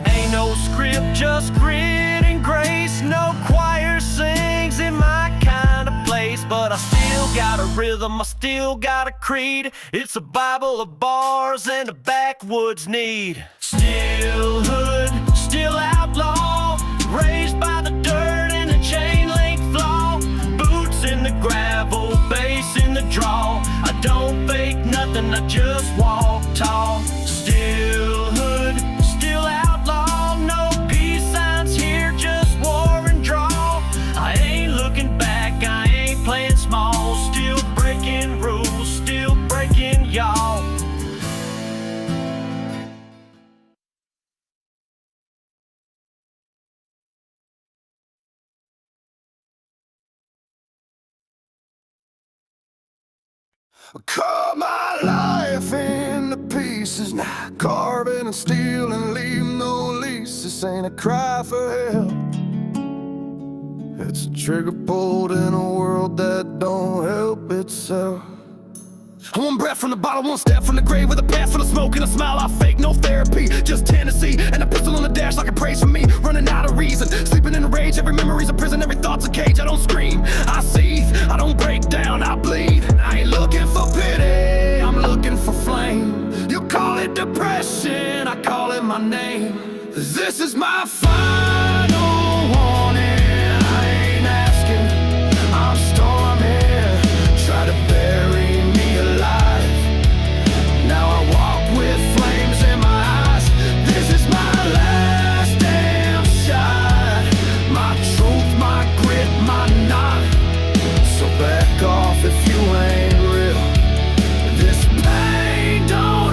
Ain't no script, just grit and grace. No choir sings in my kind of place, but I still got a rhythm, I still got a creed. It's a Bible of bars and a backwoods need. Still hood, still outlaw, raised by the dirt and the chain link flaw. Boots in the gravel, bass in the draw. I don't fake nothing, I just walk tall. Still hood, still outlaw, no peace signs here, just war and draw. I ain't looking back, I ain't playing small. Still breaking rules, still breaking y'all. Cut my life into pieces, now carving and stealing, leave no lease. This ain't a cry for help, it's a trigger pulled in a world that don't help itself. One breath from the bottle, one step from the grave, with a pass full of smoke and a smile I fake. No therapy, just Tennessee, and a pistol on the dash like a praise for me. Running out of reason, sleeping in a rage. Every memory's a prison, every thought's a cage. I don't scream, I seethe, I don't break down, I bleed. I ain't looking for pity, I'm looking for flame. You call it depression, I call it my name. This is my final warning, I ain't asking, I'm storming. Try to bury me alive, now I walk with flames in my eyes. This is my last damn shot, my truth, my grit, my knot. So back off if you ain't real, this pain don't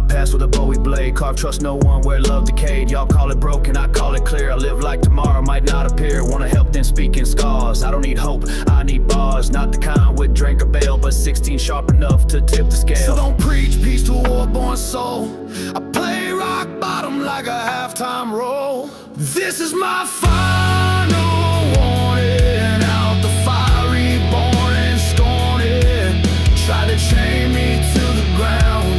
past with a Bowie blade, carve trust no one where love decayed. Y'all call it broken, I call it clear. I live like tomorrow might not appear. Wanna help then speak in scars. I don't need hope, I need bars. Not the kind with drink or bail, but 16 sharp enough to tip the scale. So don't preach peace to a war-born soul. I play rock bottom like a halftime role. This is my final warning, out the fire reborn and scorned. Try to chain me to the ground,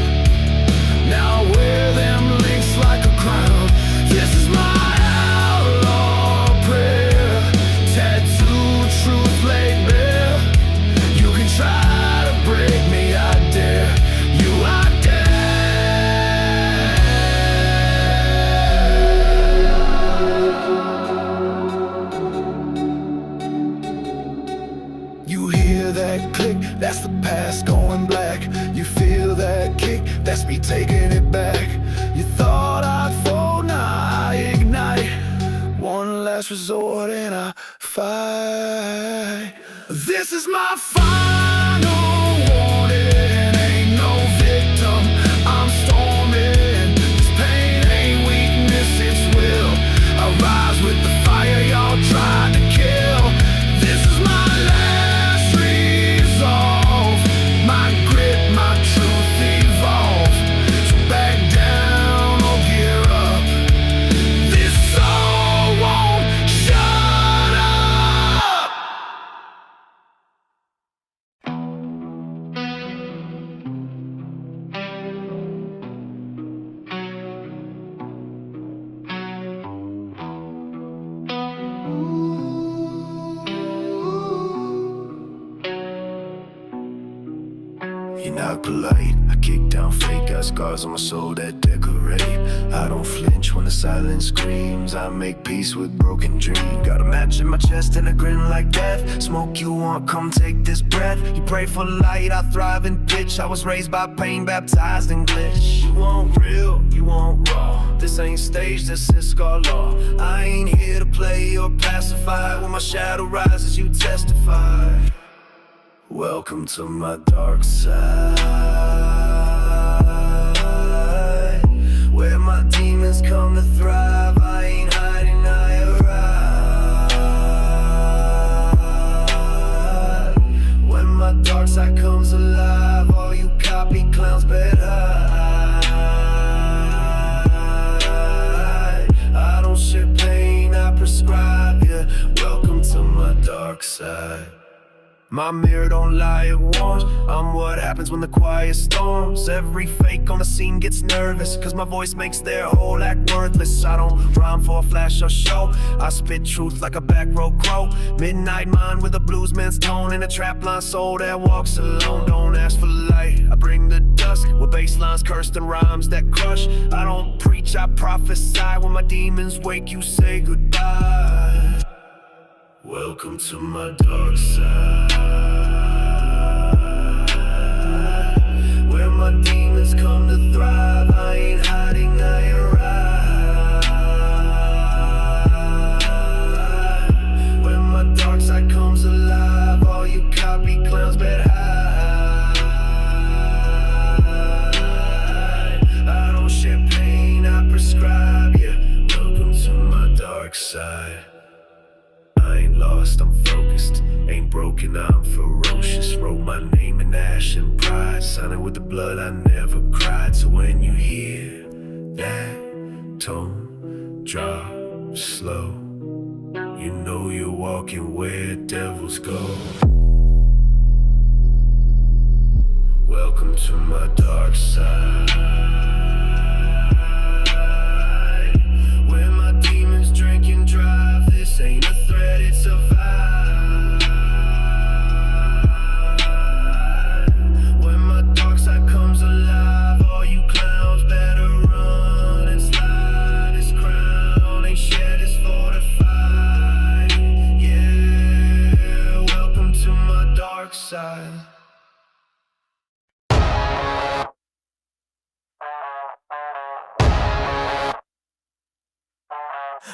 now I wear them links like a crown. This is my outlaw prayer, tattooed truth laid bare. You can try to break me, I dare you, I dare. You hear that click, that's the past going black. You feel that kick, that's me taking it back. You thought I'd fold, now I ignite. One last resort and I fight. This is my final warning, ain't no victim, I'm storming. This pain ain't weakness, it's will. I rise with the fire y'all tried to kill. This is my last resolve, my grit, my truth evolve. So back down. not polite. I kick down fake, got scars on my soul that decorate. I don't flinch when the silence screams. I make peace with broken dreams. Got a match in my chest and a grin like death. Smoke you want, come take this breath. You pray for light, I thrive in pitch. I was raised by pain, baptized in glitch. You want real, you want raw. This ain't stage, this is scar law. I ain't here to play or pacify. When my shadow rises, you testify. Welcome to my dark side, where my demons come to thrive. I ain't hiding, I arrive. When my dark side comes alive, all you copy clowns better hide. I don't share pain, I prescribe ya. Welcome to my dark side. My mirror don't lie, it warns. I'm what happens when the quiet storms. Every fake on the scene gets nervous, cause my voice makes their whole act worthless. I don't rhyme for a flash or show. I spit truth like a back row crow. Midnight mind with a bluesman's tone, and a trapline soul that walks alone. Don't ask for light, I bring the dusk, with bass lines cursed and rhymes that crush. I don't preach, I prophesy. When my demons wake, you say goodbye. Welcome to my dark side, where my demons come to thrive. I ain't hiding, I arrive. When my dark side comes alive, all you copy clowns better hide. I don't share pain, I prescribe ya. Welcome to my dark side. I ain't lost, I'm focused. Ain't broken, I'm ferocious. Wrote my name in ash and pride. Signed it with the blood, I never cried. So when you hear that tone drop slow, you know you're walking where devils go. Welcome to my dark side, where my demons drink and drive. This ain't a threat, it's a vibe. When my dark side comes alive, all you clowns better run and slide. This crown ain't shed, it's fortified. Yeah, welcome to my dark side.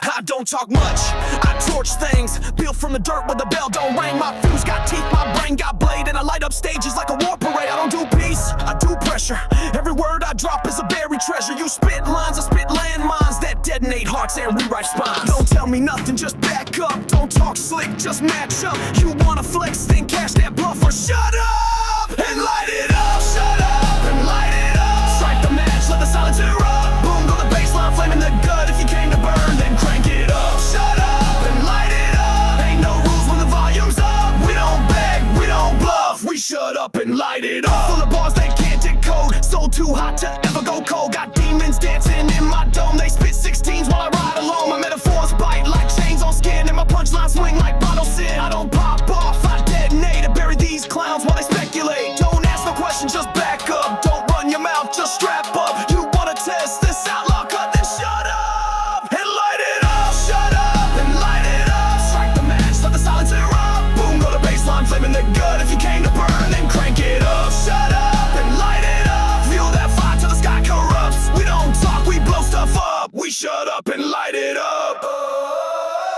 I don't talk much, I torch things. Built from the dirt where the bell don't ring. My fuse got teeth, my brain got blade, and I light up stages like a war parade. I don't do peace, I do pressure. Every word I drop is a buried treasure. You spit lines, I spit landmines that detonate hearts and rewrite spines. Don't tell me nothing, just back up. Don't talk slick, just match up. You wanna flex, then cash that bluff, or shut up and light it up. Shut up and light it up. Strike the match, let the silence erupt. Boom, go the baseline, flame in the gut. If you came to burn, then crank it up. Shut up and light it up. Ain't no rules when the volume's up. We don't beg, we don't bluff. We shut up and light it up. Full of bars they can't decode. Soul too hot to ever go cold. Got demons dancing in my dome. They spit 16s while I ride alone. My metaphors bite like chains on skin, and my punchlines swing like bottle sin. I don't pop off, I detonate and bury these clowns while they speculate. Don't ask no questions, just back up. Don't run your mouth, just strap up. You wanna test this outlaw cut, then shut up and light it up. Shut up and light it up. Strike the match, let the silence erupt. Boom, go the baseline, flame in the gut. If you came to burn, then crank it up. Shut up and light it up. Feel that fire till the sky corrupts. We don't talk, we blow stuff up. We shut up and light it up.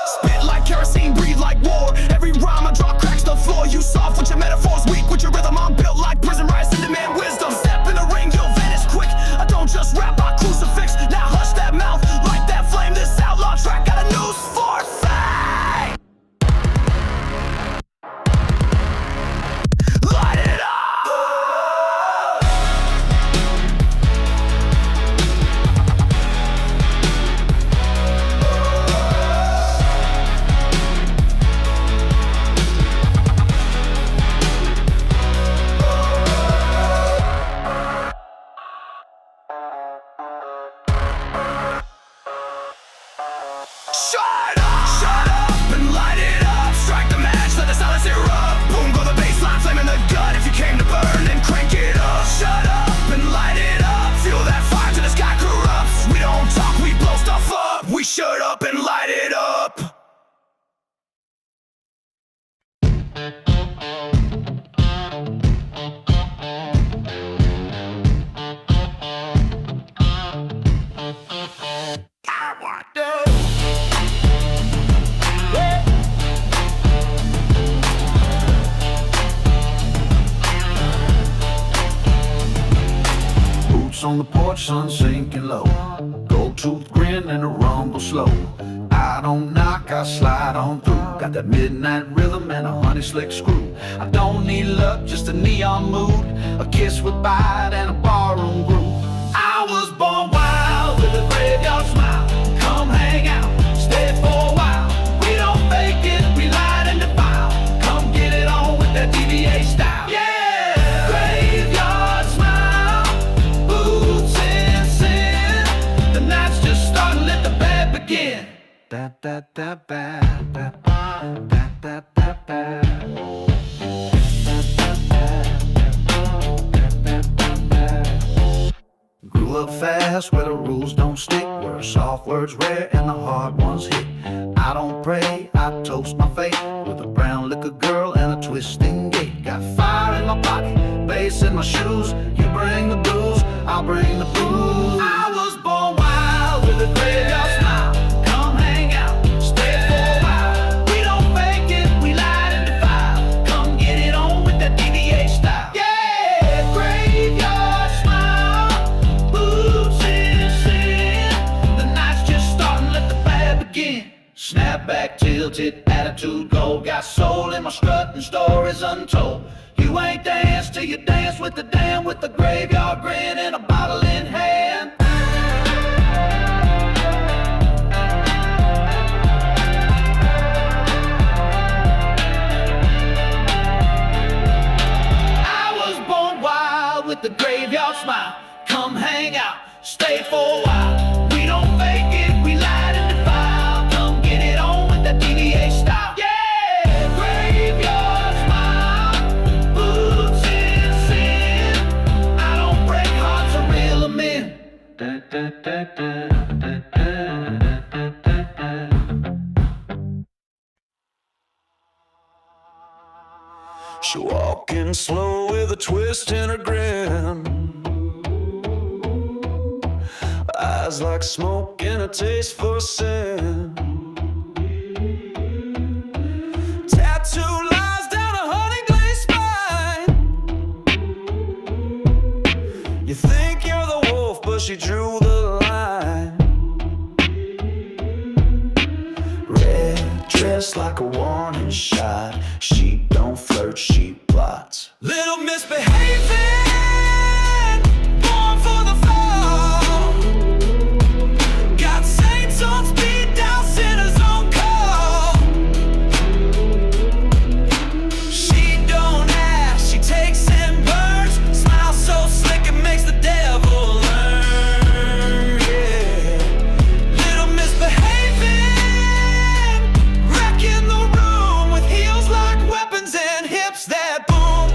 Spit like kerosene, breathe like war. Every rhyme I drop cracks the floor. You soft with your metaphors, weak with your rhythm. I'm built like prison riots and demand wisdom. Step in the ring, you'll vanish quick. I don't just rap, I crucifix. Now hush that mouth, light that flame. This outlaw track got a news for fame. Light it up. Shut up and light it up. Strike the match, let the silence erupt. Boom, go the baseline, flame in the gut. If you came to burn, then crank it up. steps on the porch, sun sinking low. Gold tooth grin and a rumble slow. I don't knock, I slide on through. Got that midnight rhythm and a honey slick screw. I don't need luck, just a neon mood, a kiss with bite and a barroom groove. I was born wild with a graveyard smile. Come hang out, stay for a while. We don't fake it, we light and defile. Come get it on with that DV8 style. Yeah! Graveyard smile, boots in sin. The night's just starting, let the bad begin. Da da da ba da da da da ba. Grew up fast where the rules don't stick, where soft words rare and the hard ones hit. I don't pray, I toast my fate with a brown liquor girl and a twisting gait. Got fire in my pocket, bass in my shoes. You bring the booze, I'll bring the booze. I was born wild with a graveyard smile. Come hang out, stay for a while. We don't fake it, we light and defile. Come get it on with that DV8 style. Yeah, graveyard smile, boots in sin. The night's just starting, let the bad begin. Snapback tilted, attitude gold. Got soul in my strut and stories untold. You ain't danced till you dance with the damn, with the graveyard grin and a bottle in hand. I was born wild with the graveyard smile. Come hang out, stay for a while. We don't fake it, we light and defile. Come get it on with that DV8 style. Yeah, graveyard smile, boots in sin. I don't break hearts, I reel 'em in. Da, da, da, da, da, da, da, da, da. She walking slow with a twist in her grin. Eyes like smoke and a taste for sin. Tattoo lies down a honey glazed spine. You think you're the wolf, but she drew the line. Red dress like a warning shot. She don't flirt, she plots. Little misbehaving, born for the fall. Got saints on speed, down sinners on call. She don't ask, she takes and burns. Smile so slick it makes the devil learn. Yeah, little misbehaving, wrecking the room with heels like weapons and hips that boom.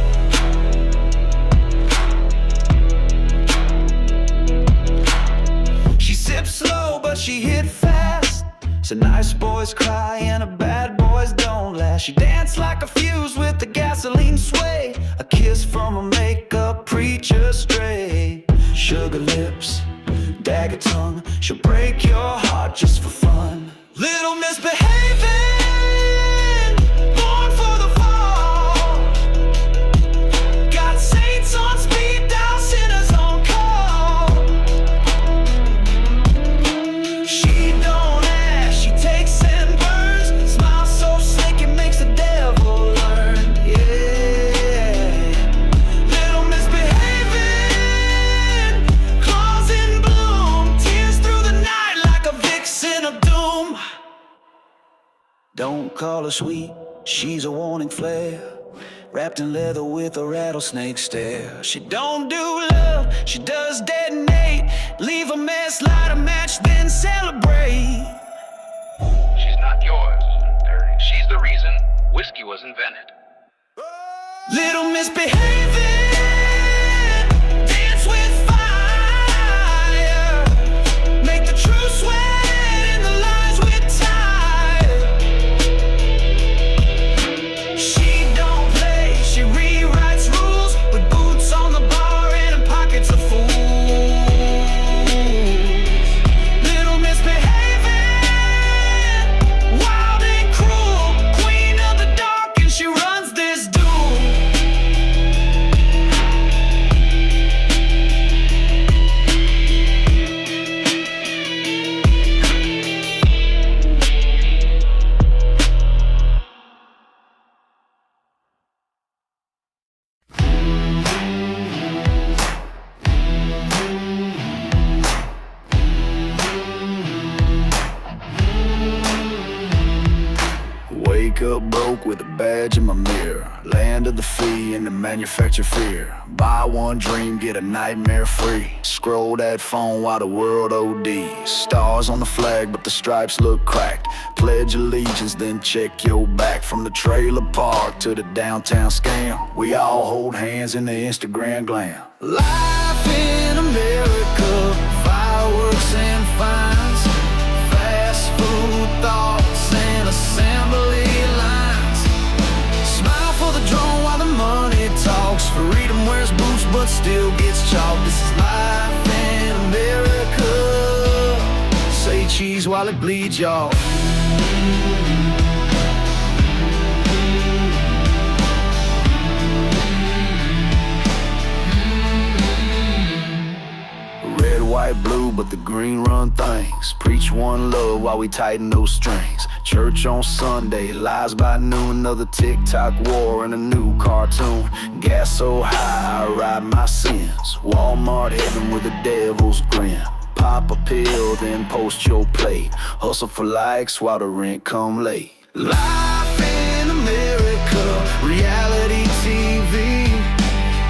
She sips slow, but she hit fast. So nice boys cry and a bad boys don't last. She danced like a fuse with the gasoline sway. A kiss from a makeup preacher stray. Sugar lips, dagger tongue. She'll break your heart just for fun. Little misbehaving, born for the fall. Got saints on speed, down sinners on call. She don't ask, she takes and burns. Smile so slick it makes the devil learn. Yeah, little misbehaving, claws in bloom. Tears through the night like a vixen of doom. Don't call her sweet, she's a warning flare. Wrapped in leather with a rattlesnake stare. She don't do love, she does detonate. Leave a mess, light a match, then celebrate. She's not yours. She's the reason whiskey was invented. Little misbehaving, dance with fire. Make the truth sweat in the lies we tie. She don't play, she rewrites rules with boots on the bar and pockets of fools. Little misbehaving, wild and cruel, queen of the dark, and she runs this duel. back with a badge in my mirror. Land of the free and the manufactured fear. Buy one dream, get a nightmare free. Scroll that phone while the world OD. Stars on the flag, but the stripes look cracked. Pledge allegiance, then check your back. From the trailer park to the downtown scam, we all hold hands in the Instagram glam. Life in America, fireworks and fines, fast food thoughts and assembly lines. Smile for the drone while the money talks. Freedom wears boots but still gets chalked. This is life in America. Say cheese while it bleeds, y'all. Red, white, blue, but the green run things. Preach one love while we tighten those strings. Church on Sunday, lies by noon. Another TikTok war and a new cartoon. Gas so high, I ride my sins. Walmart heaven with the devil's grin. Pop a pill, then post your plate. Hustle for likes while the rent come late. Life in America, reality TV.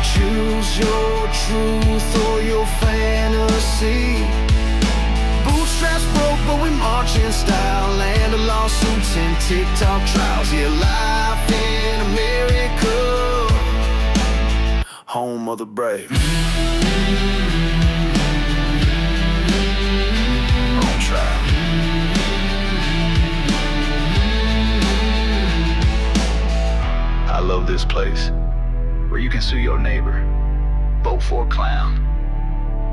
Choose your truth or your fantasy. Bootstraps broke, but we march in style. Land of lawsuits and TikTok trials. Yeah, life in America, home of the brave. On trial. I love this place, where you can sue your neighbor, vote for a clown,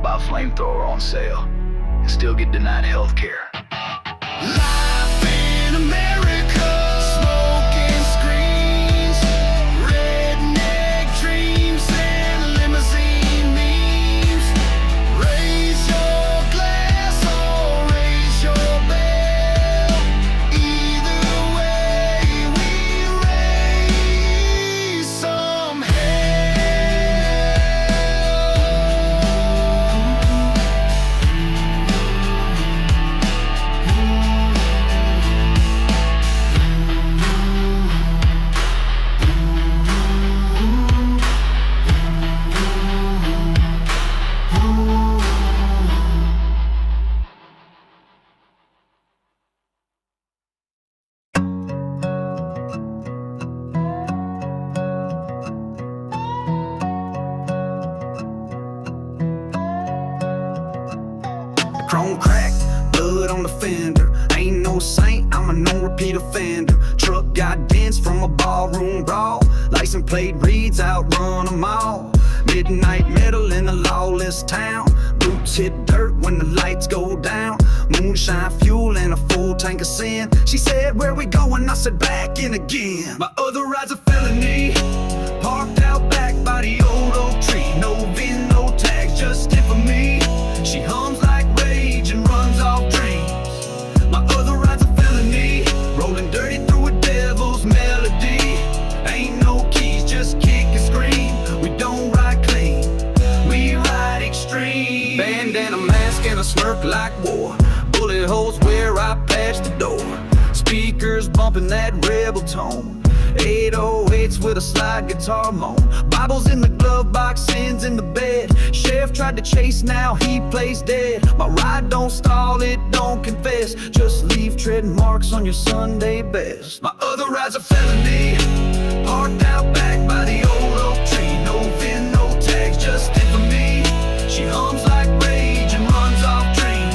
buy a flamethrower on sale, and still get denied health care. Life in America, smoking screens, redneck dreams and limousine memes. Raise your glass or raise your bell. Either way, we raise some chrome cracked, blood on the fender. Ain't no saint, I'm a no-repeat offender. Truck got dents from a ballroom brawl. License plate reads, outrun them all. Midnight metal in a lawless town. Boots hit dirt when the lights go down. Moonshine fuel and a full tank of sin. She said, where we going? I said, back in again. My other ride's a felony, parked out back by the old oak tree. No VIN, no tags, just it for me. She hums like rage and runs off dreams. My other ride's a felony, rolling dirty through a devil's melody. Ain't no keys, just kick and scream. We don't ride clean, we ride extreme. Bandana mask and a smirk like war. Bullet holes where I patch the door. Speakers bumping that rebel tone. 808s with a slide guitar moan. Bibles in the glove box, sins in the bed. Chef tried to chase, now he plays dead. My ride don't stall, it don't confess. Just leave tread marks on your Sunday best. My other ride's a felony, parked out back by the old oak tree. No VIN, no tags, just it for me. She hums like rage and runs off dreams.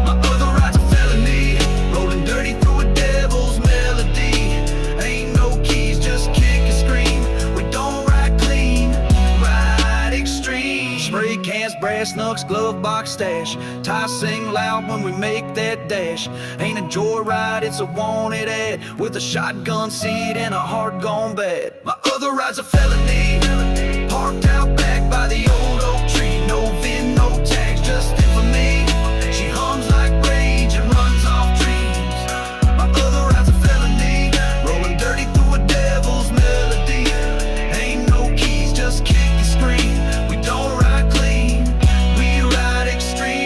My other ride's a felony, rolling dirty through a devil's melody. Ain't no keys, just kick and scream. We don't ride clean, ride extreme. Spray cans, brass knucks, glove box stash. Tie sing loud when we make that dash. Ain't a joyride, it's a wanted ad. With a shotgun seat and a heart gone bad. My other ride's a felony, parked out back by the old oak tree. No VIN, no tags, just it for me. She hums like rage and runs off dreams. My other ride's a felony, rolling dirty through a devil's melody. Ain't no keys, just kick and scream. We don't ride clean, we ride extreme.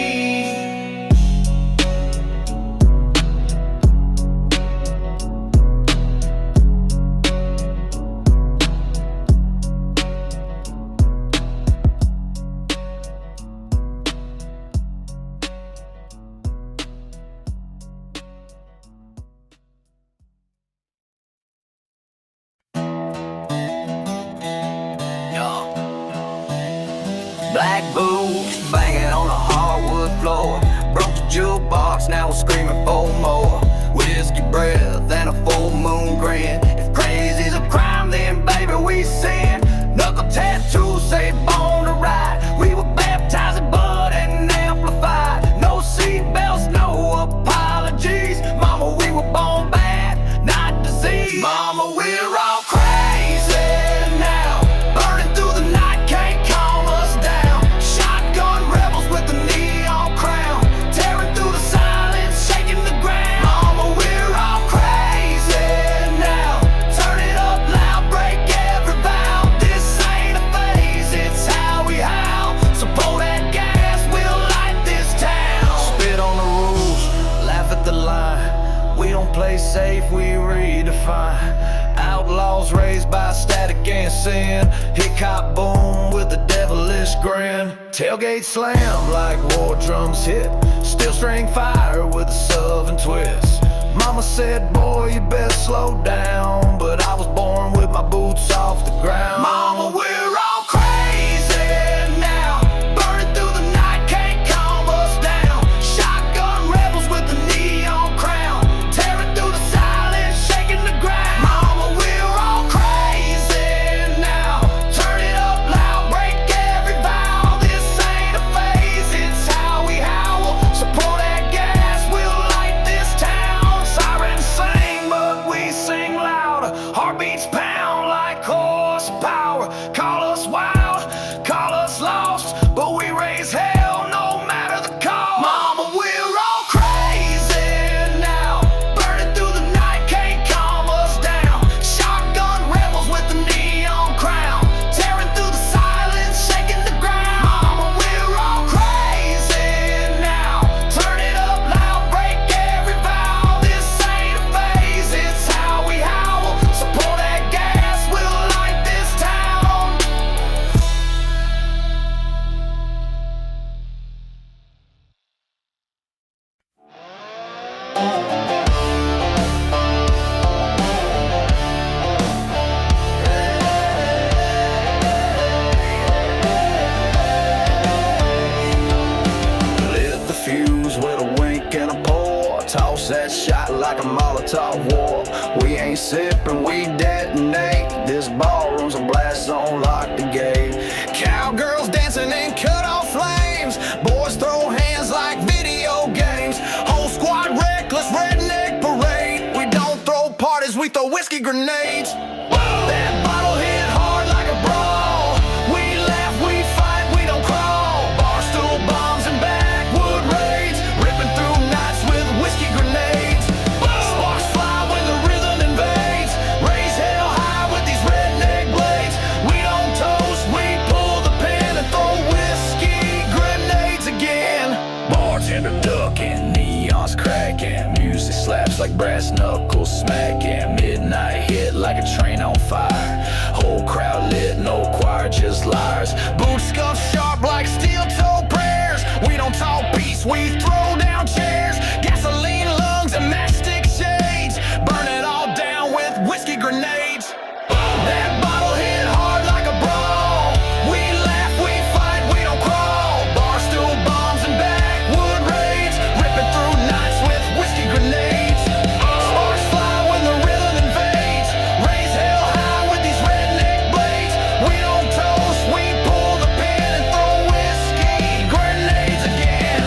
jukebox, now we're screaming for more. Whiskey breath and a full moon grin. If crazy's a crime, then baby we sin. Knuckle tattoos say born to ride. We were baptized in blood and amplified. No seatbelts, no apologies. Mama, we were born bad, not disease. Mama, we're all crazy now. Burning through the night, can't calm us down. Shotgun rebels with the neon crown. Tearing through the silence, shaking the ground. Mama, we're all crazy now. Turn it up loud, break every vow. This ain't a phase, it's how we howl. So pull that gas, we'll light this town. Spit on the rules, laugh at the line. We don't play safe, we redefine. Outlaws raised by static and sin. Hit cop boom with a devilish grin. Tailgate slam like war drums hit. Steel string fire with a southern twist. Mama said, boy, you best slow down. But I was born with my boots off the ground. Mama, we're all crazy now. Burning through the night, can't calm us down. Shotgun rebels with the neon crown. Tearing through the silence, shaking the ground. Mama, we're all crazy now. Turn it up loud, break every vow. This ain't a phase, it's how we howl. So pour that gas, we'll light this town. Sirens sing, but we sing louder. Heartbeats pound like horsepower. Call us wild, call us lost, but we raise hell no matter the cost. Mama, we're all crazy now. Burning through the night, can't calm us down. Shotgun rebels with the neon crown. Tearing through the silence, shaking the ground. Mama, we're all crazy now. Turn it up loud, break every vow. This ain't a phase, it's how we howl. So pour that gas, we'll light this town. Lit the fuse with a wink and a pour. Toss that shot like a Molotov war. We ain't sipping, we detonate. This ballroom's a blast zone, lock the gate. Cowgirls dancing in cut-off flames. Boys throw hands like video games. Whole squad reckless, redneck parade. We don't throw parties, we throw whiskey grenades. That bottle hit hard like a brawl. We laugh, we fight, we don't crawl. Barstool bombs and backwood raids. Ripping through nights with whiskey grenades. Sparks fly when the rhythm invades. Raise hell high with these redneck blades. We don't toast, we pull the pin and throw whiskey grenades again. Bartender ducking, neons cracking. Music slaps like brass knuckles smacking. Midnight hit like a train on fire. Whole crowd lit, no choir, just liars. Boots scuffed sharp like steel toe prayers. We don't talk peace, we throw down chairs. Gasoline lungs and matchstick shades. Burn it all down with whiskey grenades. That bottle hit hard like a brawl. We laugh, we fight, we don't crawl. Barstool bombs and backwood raids. Ripping through nights with whiskey grenades. Sparks fly when the rhythm invades. Raise hell high with these redneck blades. We don't toast, we pull the pin and throw whiskey grenades again.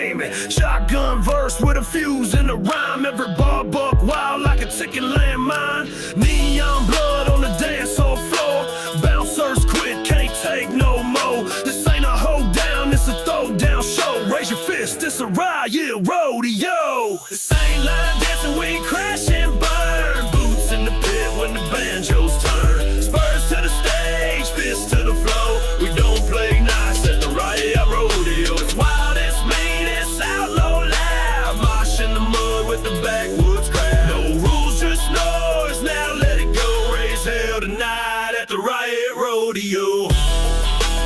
name it. Shotgun verse with a fuse in the rhyme. Every bar buck wild like a ticking landmine. Neon blood on the dance hall floor. Bouncers quit, can't take no more. This ain't a hold down, it's a throw down show. Raise your fist, it's a Riot Rodeo. This ain't line dancing, we crash and burn. Boots in the pit when the banjos turn. Spurs to the stage, fists to the floor. We don't play nice at the Riot Rodeo. It's wild, it's mean, it's outlaw loud. Mosh in the mud with the backwoods crowd. No rules, just noise, now let it go. Raise hell tonight at the Riot Rodeo.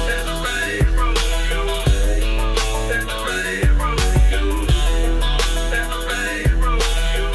At the Riot Rodeo. At the Riot Rodeo. At the Riot Rodeo.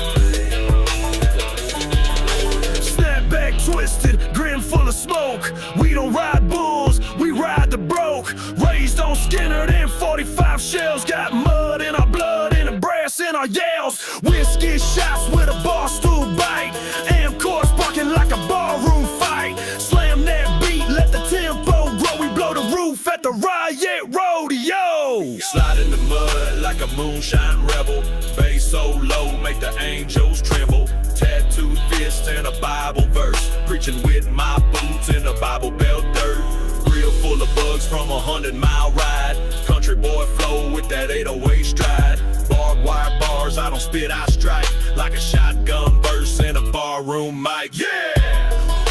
Snap back twisted, grin full of smoke. We don't ride bulls, we ride the broke. Raised on Skinner, then 45 shells. Got mud in our blood and the brass in our yells. Whiskey shots with a bar stool bite. Amp chorus barking like a barroom fight. Slam that beat, let the tempo grow. We blow the roof at the Riot Rodeo. Slide in the mud like a moonshine rebel. Bass so low, make the angels tremble. Tattooed fist and a Bible verse. Preaching with my boots in a Bible Belt dirt. Real full of bugs from 100-mile ride. Country boy flow with that 808 stride. Barbed wire bars, I don't spit, I strike. Like a shotgun burst in a barroom mic. Yeah!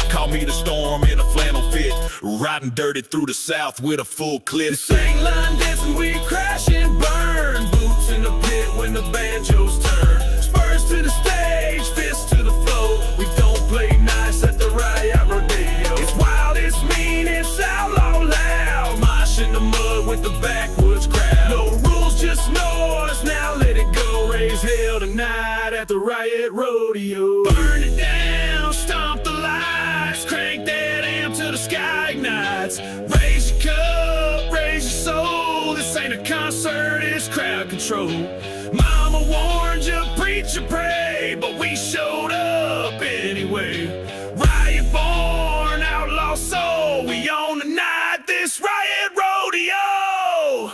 Call me the storm in a flannel fit. Riding dirty through the south with a full clip. This ain't line dancing, we crash and burn. Boots in the pit when the banjos turn. Spurs to the stage, fists to the floor. We don't play nice at the Riot Rodeo. It's wild, it's mean, it's outlaw loud. Mosh in the mud with the backwoods crowd. No rules, just noise, now let it go. Raise hell tonight at the Riot Rodeo. Burn it down, stomp the lights. Crank that amp till the sky ignites. Raise your cup, raise your soul. This ain't a concert, it's crowd control. Mama warned you, preach and pray, but we showed up anyway. Riot born, outlaw soul. We own the night, this Riot Rodeo.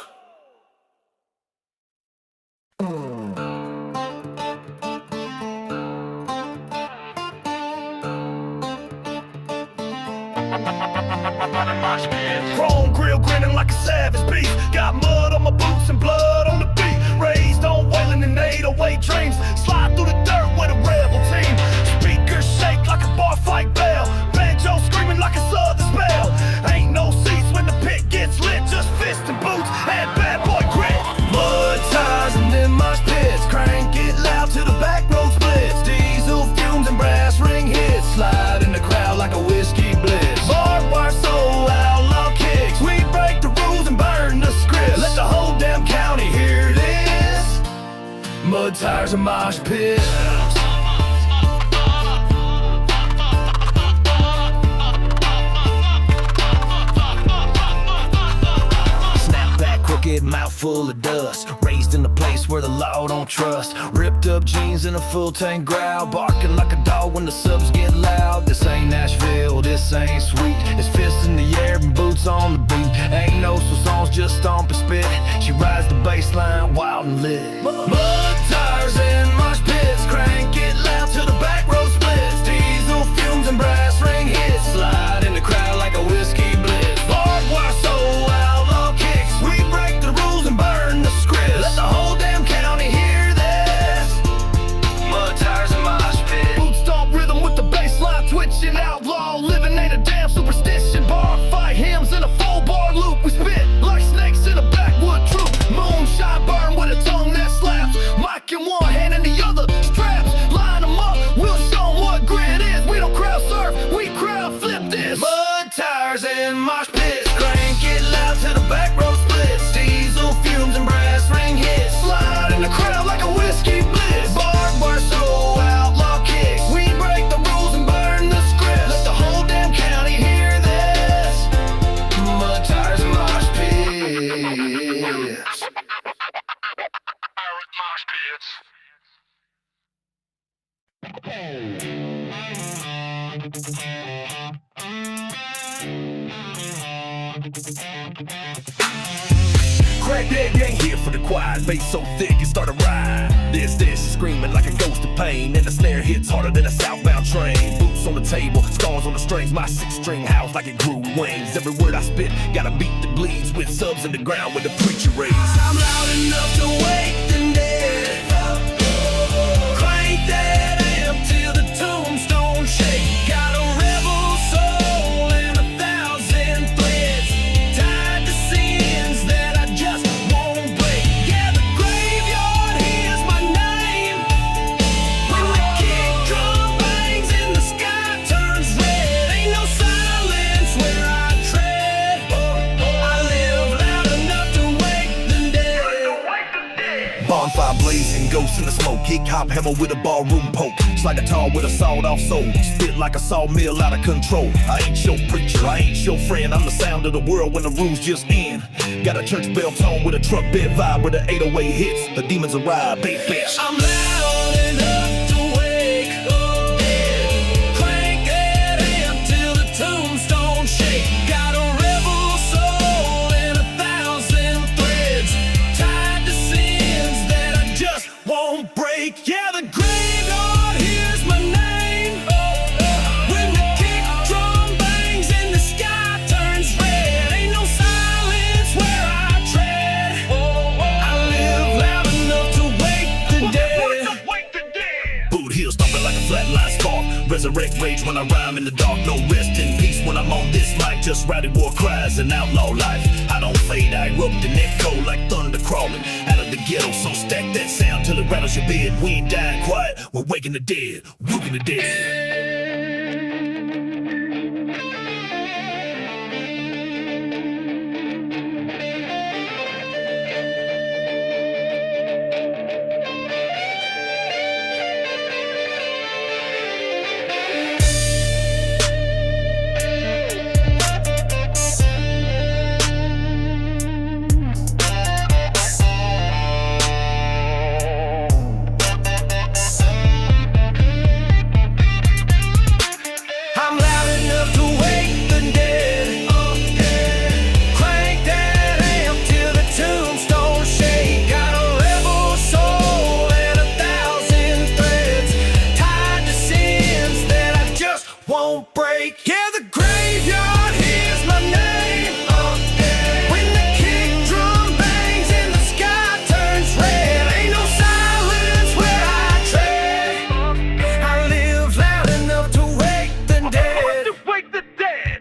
Chrome grill grinning like a savage beast. Got mud on my boots and blood on the beat. Raised on wailing in 808 dreams. Slide through the dirt with a rebel team. Speakers shake like a bar fight bell. Banjo screaming like a southern spell. Ain't no seats when the pit gets lit. Just fist and boots and bad boy grit. Mud tires and then mosh pits. Crank it loud till the back road splits. Diesel fumes and brass ring hits. Slide in the crowd like a Whisky Blessed. Barbed wire soul, outlaw kicks. We break the rules and burn the script. Let the whole damn county hear this. Mud tires and mosh pits. Crooked mouth full of dust. Raised in a place where the law don't trust. Ripped up jeans and a full tank growl. Barking like a dog when the subs get loud. This ain't Nashville, this ain't sweet. It's fists in the air and boots on the beat. Ain't no so songs, just stomp and spit. She rides the bass line wild and lit. Mud tires and mosh pits. Crank it loud till the back row splits. Diesel fumes and brass ring hits. Slide in the crowd like a Whisky Blitz. Barbed wire soul, outlaw kicks. We break the rules and burn the script. Let the whole damn county hear this. Mud tires and mosh pit. Boot stomp rhythm with the bass line twitching. Outlaw living ain't a damn superstition. Bar fight hymns in a full bar loop. We spit like snakes in a backwood troop. Moonshine burn with a tongue that slaps. Mic in one hand and the other straps. Line them up, we'll show 'em what grit is. We don't crowd surf, we crowd flip this. Mud tires and mosh pits. Crank it loud till the back row splits. Diesel fumes and brass ring hits. Slide in the crowd like a Whisky Blitz. Barbed wire soul, outlaw kicks. We break the rules and burn the script. Let the whole damn county hear this. Mud tires and mosh pits. Mosh pits. Crackhead, you ain't here for the quiet. Bass so thick it start to ride. This screaming like a ghost of pain, and the snare hits harder than a southbound train. Boots on the table, scars on the strings. My 6-string house like it grew wings. Every word I spit got a beat that bleeds, with subs in the ground with the preacher raised. I'm loud enough to wake the dead. Crank that amp till the tombstone shake. Got a rebel soul and 1,000 threads tied to sins that I just won't break. Yeah, the graveyard hears my name. When the kick drum bangs and the sky turns red, ain't no silence where I tread. I live loud enough to wake the dead. Bonfire blazing, ghosts in the smoke. Kick, hop, hammer with a ballroom poke. Slide guitar with a sawed-off soul. Spit like a sawmill out of control. I ain't your preacher, I ain't your friend. I'm the sound of the world when the rules just end. Got a church bell tone with a truck bed vibe where the 808 hits. The demons arrive, baby. I'm loud enough to wake the dead. Crank that amp till the tombstone shake. Got a rebel soul and 1,000 threads tied to sins that I just won't break. Yeah, the graveyard hears my name. When the kick drum bangs and the sky turns red, ain't no silence where I tread. I live loud enough to wake the dead. Boot heel stomping like a flatline spark. Resurrect rage when I rhyme in the dark. No rest in peace when I'm on this mic. Just rowdy war cries and outlaw life. I don't fade, I erupt and echo like thunder crawling out of the ghetto. So stack that sound till it rattles your bed. We ain't dying quiet, we're waking the dead, whooping the dead. I'm loud enough to wake the dead. Crank that amp till the tombstone shake. Got a rebel soul and 1,000 threads tied to sins that I just won't break. Yeah, the graveyard hears my name. When the kick drum bangs and the sky turns red, ain't no silence where I tread. I live loud enough to wake the dead. Wake the dead.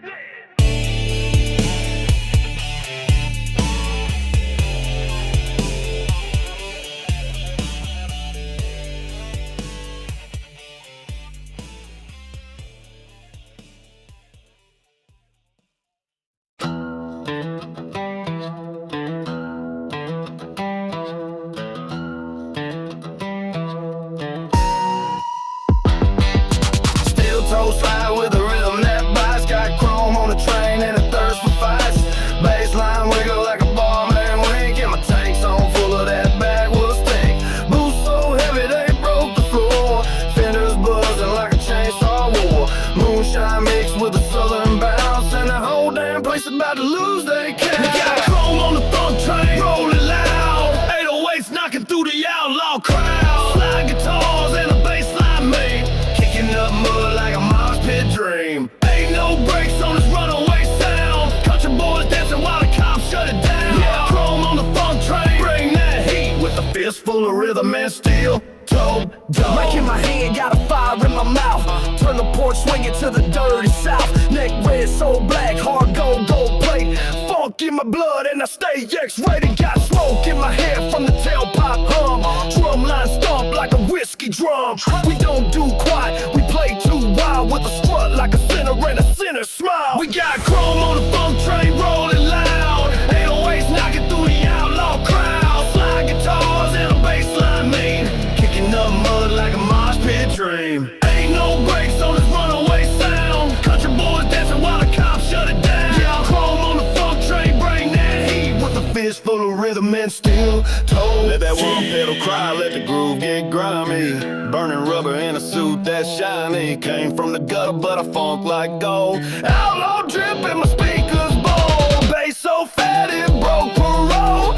Steel toe slide with a rhythm that bites. Got chrome on the train and a thirst for fights. Baseline wiggle like a barman wink. And my tank's on full of that backwoods stink. Boots so heavy they broke the floor. Fenders buzzing like a chainsaw war. Moonshine mixed with a southern bounce. And the whole damn place about to lose their count. We got chrome on the funk train, rolling loud. 808s knocking through the outlaw crowd. Slide guitars and a bassline main. Kicking up mud like a Mosh pit dream. Ain't no brakes on this runaway sound. Country boys dancing while the cops shut it down. Yeah, chrome on the funk train, bring that heat with a fistful of rhythm and steel toe dog. Mic in my hand, got a fire in my mouth. Turn the porch swinging to the dirty south. Neck red, so black, hard gold plate. Funk in my blood and I stay X-rated. Got smoke in my head from the tailpipe hum. Drumline stomp like a whiskey drum. We don't do quiet, we play too wild. With a strut like a sinner and a sinner smile. We got chrome on the funk train rolling loud. 808s knocking through the outlaw crowd. Slide guitars and a bassline mean. Kicking up mud like a Mosh pit dream. Ain't no brakes on this runaway sound. Country boys dancing while the cops shut it down. Yeah, chrome on the funk train, bring that heat with a fist full of rhythm and steel toe. Let that one pedal cry, let the groove get grimy. Burning rubber in a suit that's shiny. Came from the gutter, but I funk like gold. Outlaw drip in my speakers bowl. Bass so fat it broke parole.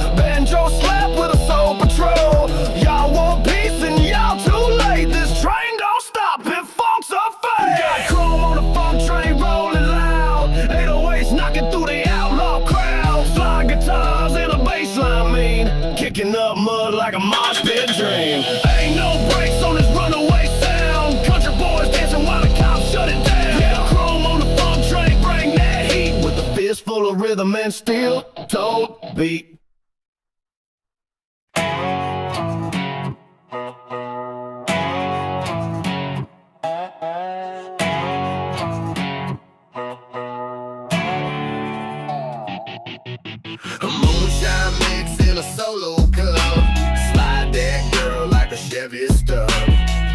like a mosh pit dream. Ain't no brakes on this runaway sound. Country boys dancing while the cops shut it down. Yeah, chrome on the funk train, bring that heat with a fist full of rhythm and steel-toed beat. A moonshine mix in a solo cup. Slide that girl like a Chevy stub.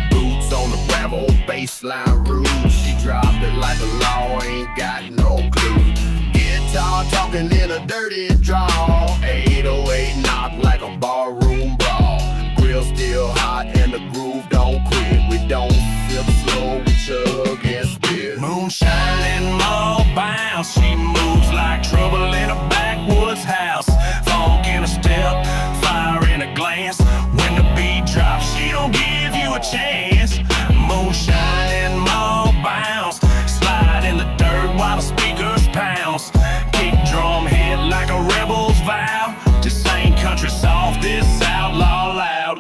Boots on the gravel, baseline route. She dropped it like the law, ain't got no clue. Guitar talking in a dirty draw. 808 knock like a barroom brawl. Grill still hot and the groove don't quit. We don't sip slow, we chug and spit. Moonshine and MO Bounce. She moves like trouble in a backwoods house. Funk in a step, fire in a glance. When the beat drops, she don't give you a chance. Moonshine and MO Bounce. Slide in the dirt while the speakers pounce. Kick drum hit like a rebel's vow. This ain't country soft, this outlaw loud.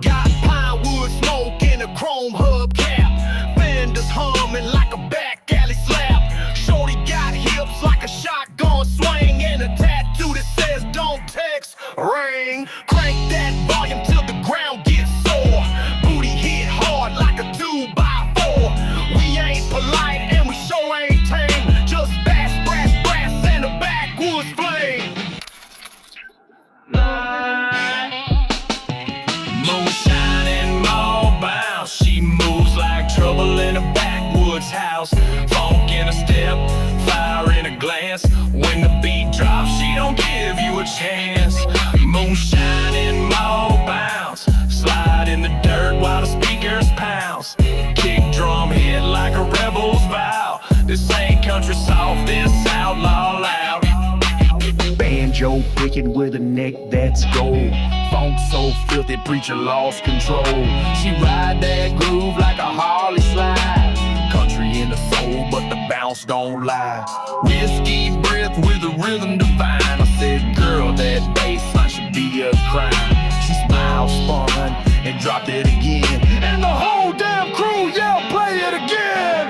Got pine wood smoke in a chrome hubcap. Fenders humming like a back alley slap. Shorty got hips like a shotgun swing. And a tattoo that says don't text, ring. Crank that volume till the ground gets sore. Booty hit hard like a 2x4. We ain't polite and we sure ain't tame. Just bass, brass, brass and a backwoods flame. Moonshine and MO Bounce. She moves like trouble in a backwoods house. Funk in a step, fire in a glance. When the beat drops, she don't give you a chance. Moonshine and MO Bounce. Slide in the dirt while the speakers pounce. Kick drum hit like a rebel's vow. This ain't country soft, this outlaw loud. Banjo picking with a neck that's gold. Funk so filthy, preacher lost control. She ride that groove like a Harley slide. Country in the soul, but the bounce don't lie. Whiskey breath with a rhythm divine. I said, girl, that bass line should be a crime. She smiled, spun, and dropped it again. And the whole damn crew yelled, play it again.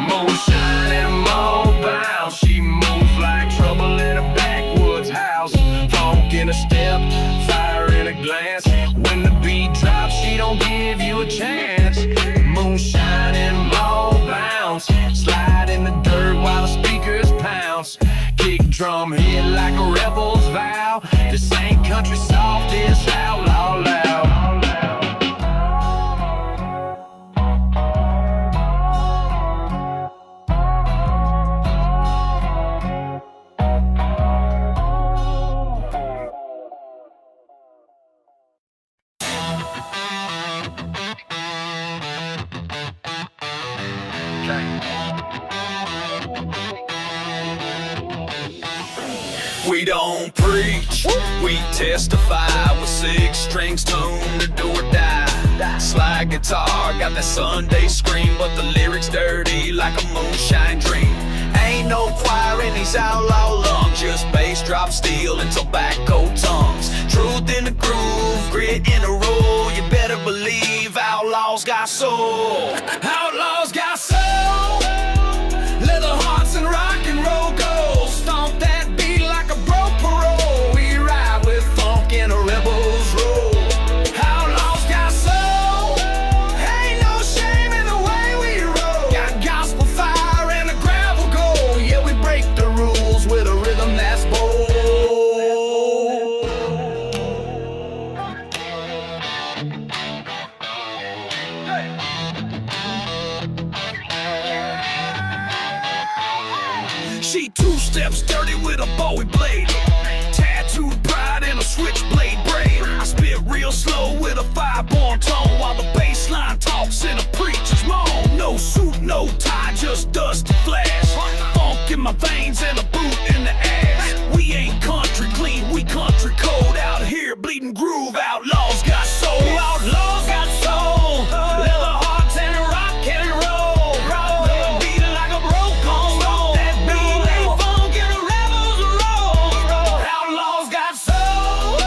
Moonshine and MO Bounce. She moves like trouble in a backwoods house. Funk in a step, fire in a glance. When the beat drops, she don't give you a chance. Moonshine and MO Bounce. Slide in the dirt while the speakers pounce. Kick drum hit like a rebel's vow. This ain't country soft, this outlaw loud. We don't preach, we testify with 6 strings tuned to do or die. Slide guitar, got that Sunday scream, but the lyrics dirty like a moonshine dream. Ain't no choir in these outlaw lungs, just bass drop steel and tobacco tongues. Truth in the groove, grit in the roll, you better believe outlaws got soul. Outlaws got soul, leather hearts and rock and roll gold. Stomp that beat like a broke parole. We ride with funk in a rebel's roll. Outlaws got soul, ain't no shame in the way we roll. Got gospel fire and a gravel gold. Yeah, we break the rules with a rhythm that's bold. She 2 steps dirty with a Bowie blade. Tattooed pride in a switchblade braid. I spit real slow with a 5-born tone while the bass line talks in a preacher's moan. No suit, no tie, just dust and flash. Funk in my veins and a boot in the ass. We ain't country clean, we country cold. Out here bleeding groove, outlaws got soul. Outlaws got soul, leather hearts and rock and roll. The beat like a broke on roll. That beat ain't funk and the rebels roll. Outlaws got soul,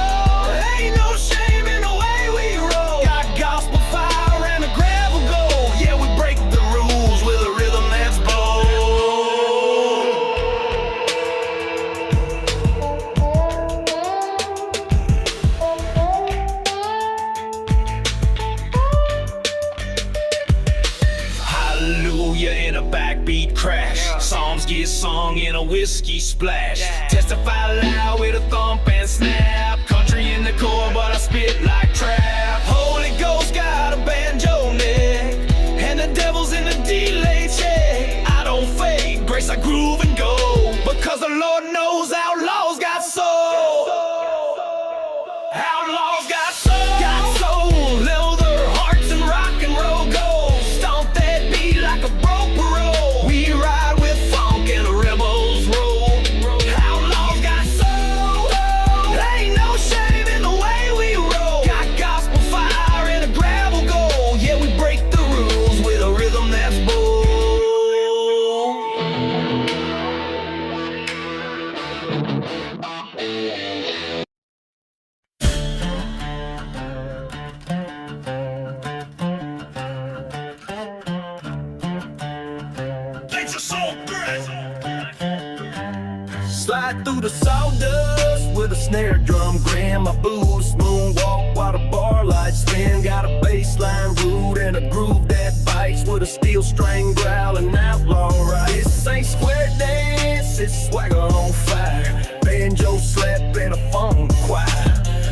beat crash. Songs get sung in a whiskey splash. Testify loud with a thump and snap. Country in the core, but I spit like trap. Holy Ghost got a banjo neck, and the devil's in the delay check. I don't fade, grace I groove and go, because the Lord knows outlaws got soul. Outlaws got soul. Got soul, leather hearts and rock and roll gold. Stomp that beat like a broke parole. We ride with funk and the rebels roll. Outlaws got soul. Ain't no shame in the way we roll. Got gospel fire and a gravel goal. Yeah, we break the rules with a rhythm that's bold. Slide through the sawdust with a snare drum, grin my boots, moonwalk while the bar lights spin. Got a bass line root and a groove that bites with a steel string growl and outlaw right. This ain't square dance, it's swagger on fire. Banjo slap and a funk choir.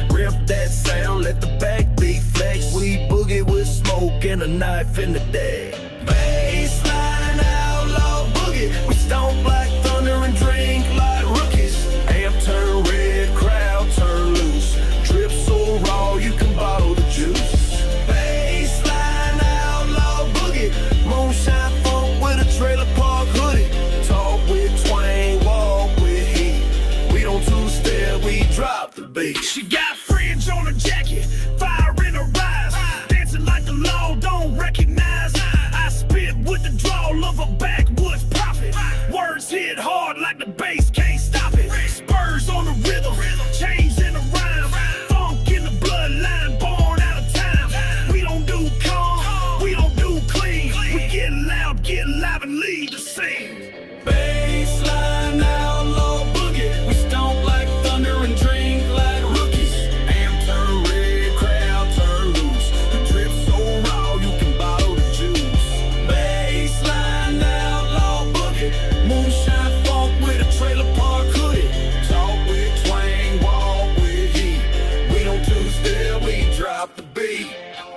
Rip that sound, let the backbeat flex. We boogie with smoke and a knife in the day. Bassline outlaw boogie, we stomp like thunder and drink like rookies. Amp turn red, crowd turn loose. Drip so raw you can bottle the juice. Bassline outlaw boogie, moonshine funk with a trailer park hoodie. Talk with twang, walk with heat. We don't two-step, we drop the beat. She got fringe on her jacket, fire in her eyes, dancing like the law don't recognize. I spit with the drawl of a backwoods prophet. Words hit hard like the bass can't stop it. Spurs on the rhythm, chains in the rhyme. Funk in the bloodline, born out of time. We don't do calm, we don't do clean. We get loud, get live and lead the scene. Bassline outlaw boogie, we stomp like thunder and drink like rookies. Amp turn red, crowd turn loose. The drip so raw you can bottle the juice. Bassline outlaw boogie, moonshine funk with a trailer park hoodie. Talk with twang, walk with heat. We don't two-step, we drop the beat.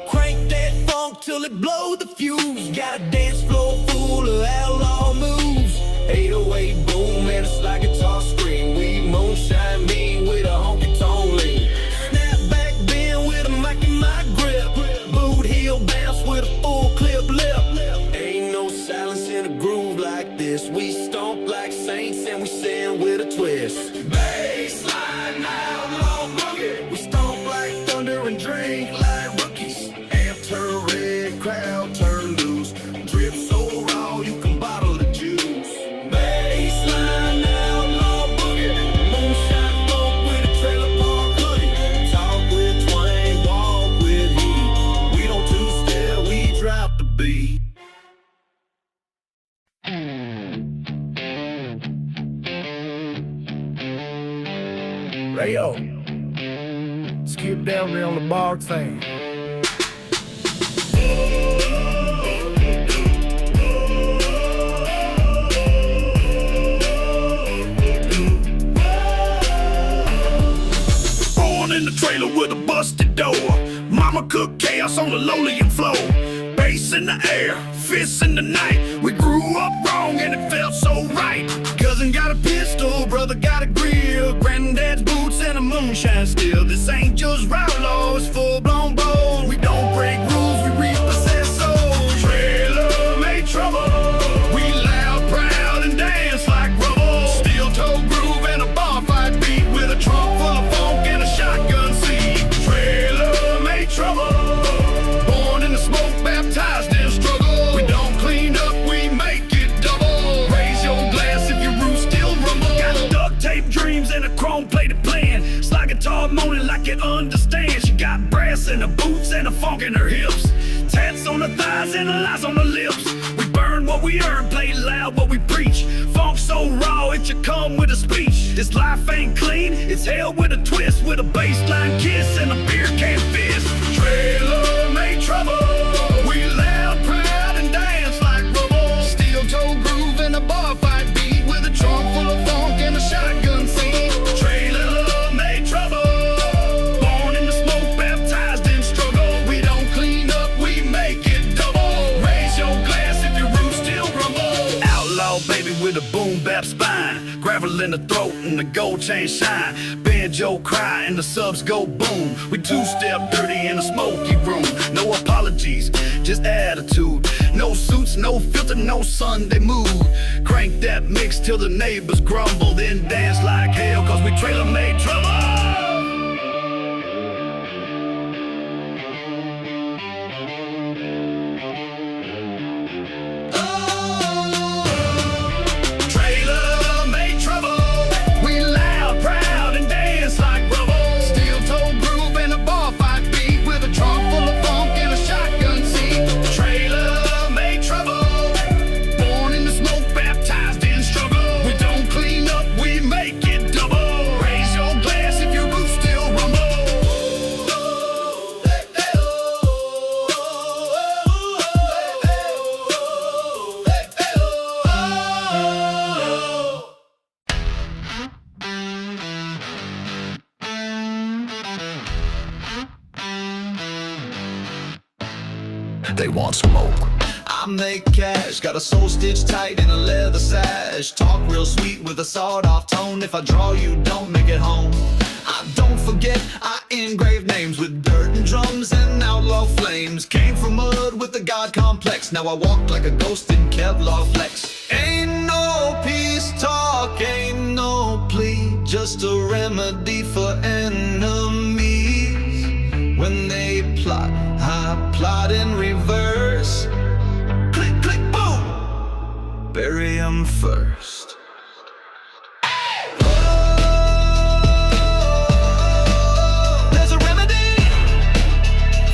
Crank that funk till it blow the fuse. Got a dance floor full of outlaw moves. 808 boom and a slide guitar scream. We moonshine mean with a honky tonk lean. Snap back bend with a mic in my grip. Boot heel bounce with a full clip lip. Ain't no silence in a groove like this. We stomp like saints and we sing with a twist. Bassline outlaw boogie, we stomp like thunder and drink like rookies. Amp turn red, crowd turn loose. Drip so raw you can bottle the juice. Bassline outlaw boogie, moonshine funk with a trailer park hoodie. Talk with twang, walk with heat. We don't two-step, we drop the beat. Rayo, skip down there on the bar thing. Born in the trailer with a busted door. Mama cooked chaos on the lowland floor. Bass in the air, fists in the night. We grew up wrong and it felt so right. Cousin got a pistol, brother got a grill. Granddad's boots and a moonshine still. This ain't just outlaw, it's full-blown bold. We don't break rules, we repossess souls. Trailer made trouble. We loud, proud, and dance like rubble. Steel-toe groove and a bar fight beat with a trunk full of funk and a shotgun seat. Trailer made trouble. Born in the smoke, baptized in struggle. We don't clean up, we make it double. Raise your glass if your roots still rumble. Got duct tape dreams and a chrome-plated plan. Slide guitar moaning like it understands. She got brass in her boots and a funk in her hips. Tats on the thighs and the lies on the lips. We burn what we earn, play loud what we preach. Funk so raw it should come with a speech. This life ain't clean, it's hell with a twist. With a bassline kiss and a beer can fist. Trailer made trouble. We loud, proud, and dance like rubble. Steel toe groove needle in the throat and the gold chain shine. Banjo cry and the subs go boom. We two-step dirty in a smoky room. No apologies, just attitude. No suits, no filter, no Sunday mood. Crank that mix till the neighbors grumble. Then dance like hell cause we trailer made trouble. They want smoke. I make cash, got a soul stitched tight in a leather sash. Talk real sweet with a sawed-off tone. If I draw you, don't make it home. I don't forget, I engrave names with dirt and drums and outlaw flames. Came from mud with the God complex. Now I walk like a ghost in Kevlar flex. Ain't no peace talk, ain't no plea, just a remedy for enemies. When they plot, I plot in reverse. Click, click, boom, bury 'em first. There's a remedy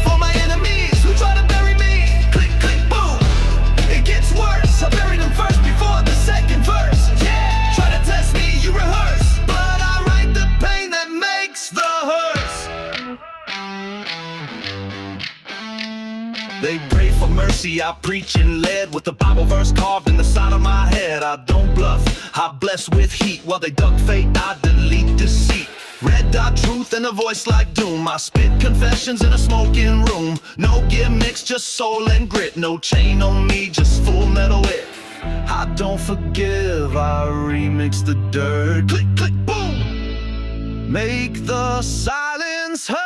for my enemies who try to bury me. Click, click, boom, it gets worse. I buried them first before the second verse. Yeah, try to test me, you rehearse, but I write the pain that makes the hearse. They pray for mercy, I preach in lead with the Bible verse carved in the side of my head. I don't bluff, I bless with heat. While they duck fate, I delete deceit. Red dot truth and a voice like doom. I spit confessions in a smoking room. No gimmicks, just soul and grit. No chain on me, just full metal it. I don't forgive, I remix the dirt. Click, click, boom, make the silence heard.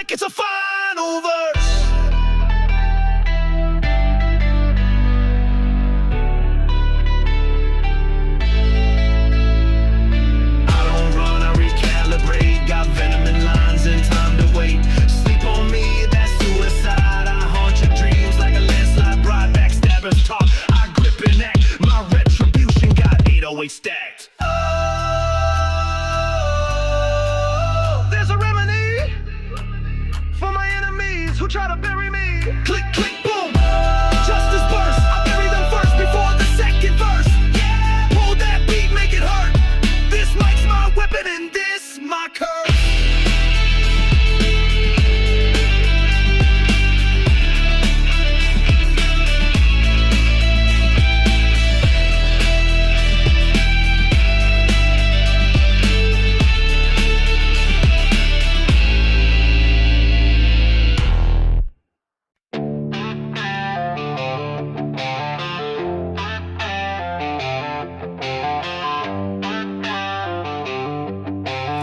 It's a final verse. I don't run, I recalibrate. Got venom in lines and time to wait. Sleep on me, that's suicide. I haunt your dreams like a landslide. Broad backstabbers talk, I grip and act. My retribution got 808 stacked. Who try to bury me? Click, click, boom, justice burst. I bury them first before the second verse. Yeah, pull that beat, make it hurt. This mic's my weapon and this my curse.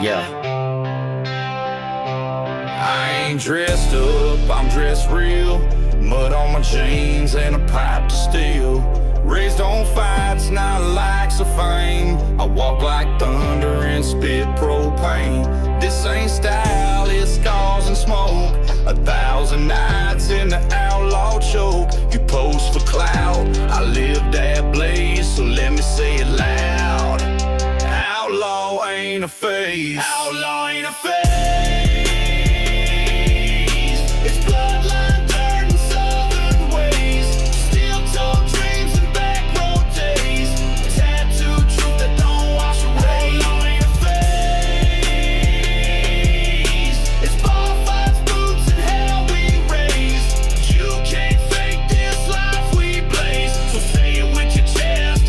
Yeah. I ain't dressed up, I'm dressed real. Mud on my jeans and a pipe to steal. Raised on fights, not likes of fame. I walk like thunder and spit propane. This ain't style, it's scars and smoke. 1,000 nights in the outlaw choke. You pose for clout, I live that blaze, so let me say it loud. Outlaw ain't a phase. Outlaw ain't a phase. It's bloodline, dirt, and southern ways. Steel-toed dreams and back road days. Tattooed truth that don't wash away. Outlaw ain't a phase. It's bar fights, boots, and hell we raise. You can't fake this life we blaze. So say it with your chest.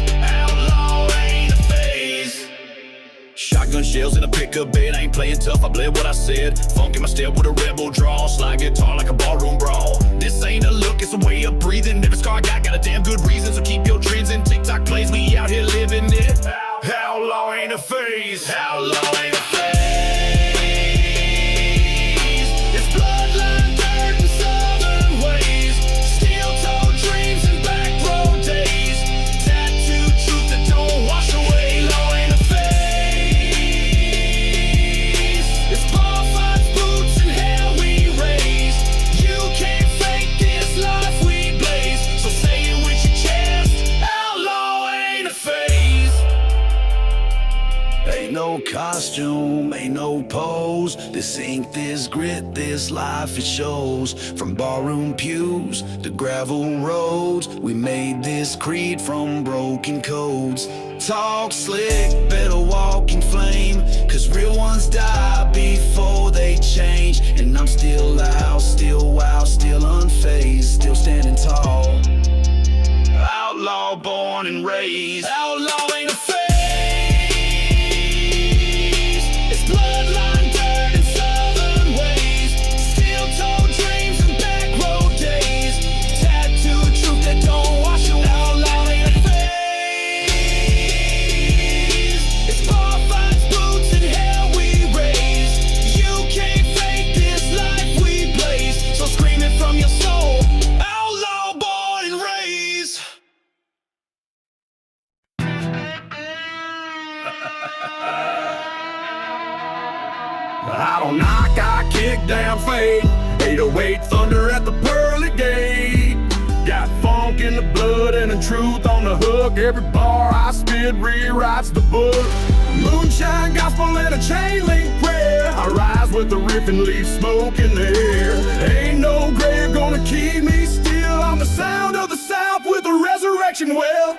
tough, I bled what I said. Funk in my step with a rebel draw. Slide guitar like a ballroom brawl. This ain't a look, it's a way of breathing. Every scar I got a damn good reason. So keep your trends in TikTok plays, we out here living it. Outlaw ain't a phase. Outlaw ain't a phase. It's bloodline, dirt, and southern ways. Steel-toed dreams and back road days. Tattooed truth that don't wash away. Law ain't a phase. It's bar fights, boots, and hell we raise. You can't fake this life we blaze. So say it with your chest. Outlaw ain't a phase. Ain't no costume, ain't no pose. This ink, this grit, this life it shows. From barroom pews to gravel roads, we made this creed from broken codes. Talk slick, better walk in flame, cause real ones die before they change. And I'm still loud, still wild, still unfazed, still standing tall. Outlaw born and raised. Outlaw ain't a phase. Bloodline, dirt, and southern ways. Steel-toed dreams and back road days. Tattooed truth that don't wash away. Outlaw ain't a phase. It's bar fights, boots, and hell we raise. You can't fake this life we blaze. So scream it from your soul. Outlaw born and raised. I don't knock, I kick down fate. 808 thunder at the pearly gate. Got funk in the blood and the truth on the hook. Every bar I spit rewrites the book. Moonshine, gospel, and a chain link prayer. I rise with the riff and leave smoke in the air. Ain't no grave gonna keep me still. I'm the sound of the South with a resurrection well.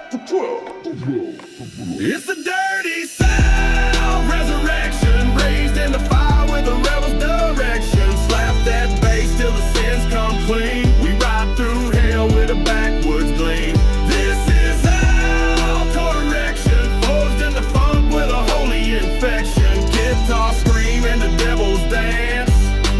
It's the dirty South resurrection, raised in the fire with the rebel's direction. Slap that bass till the sins come clean. We ride through hell with a backwoods gleam. This is our correction, forged in the funk with a holy infection. Guitar scream and the devil's dance.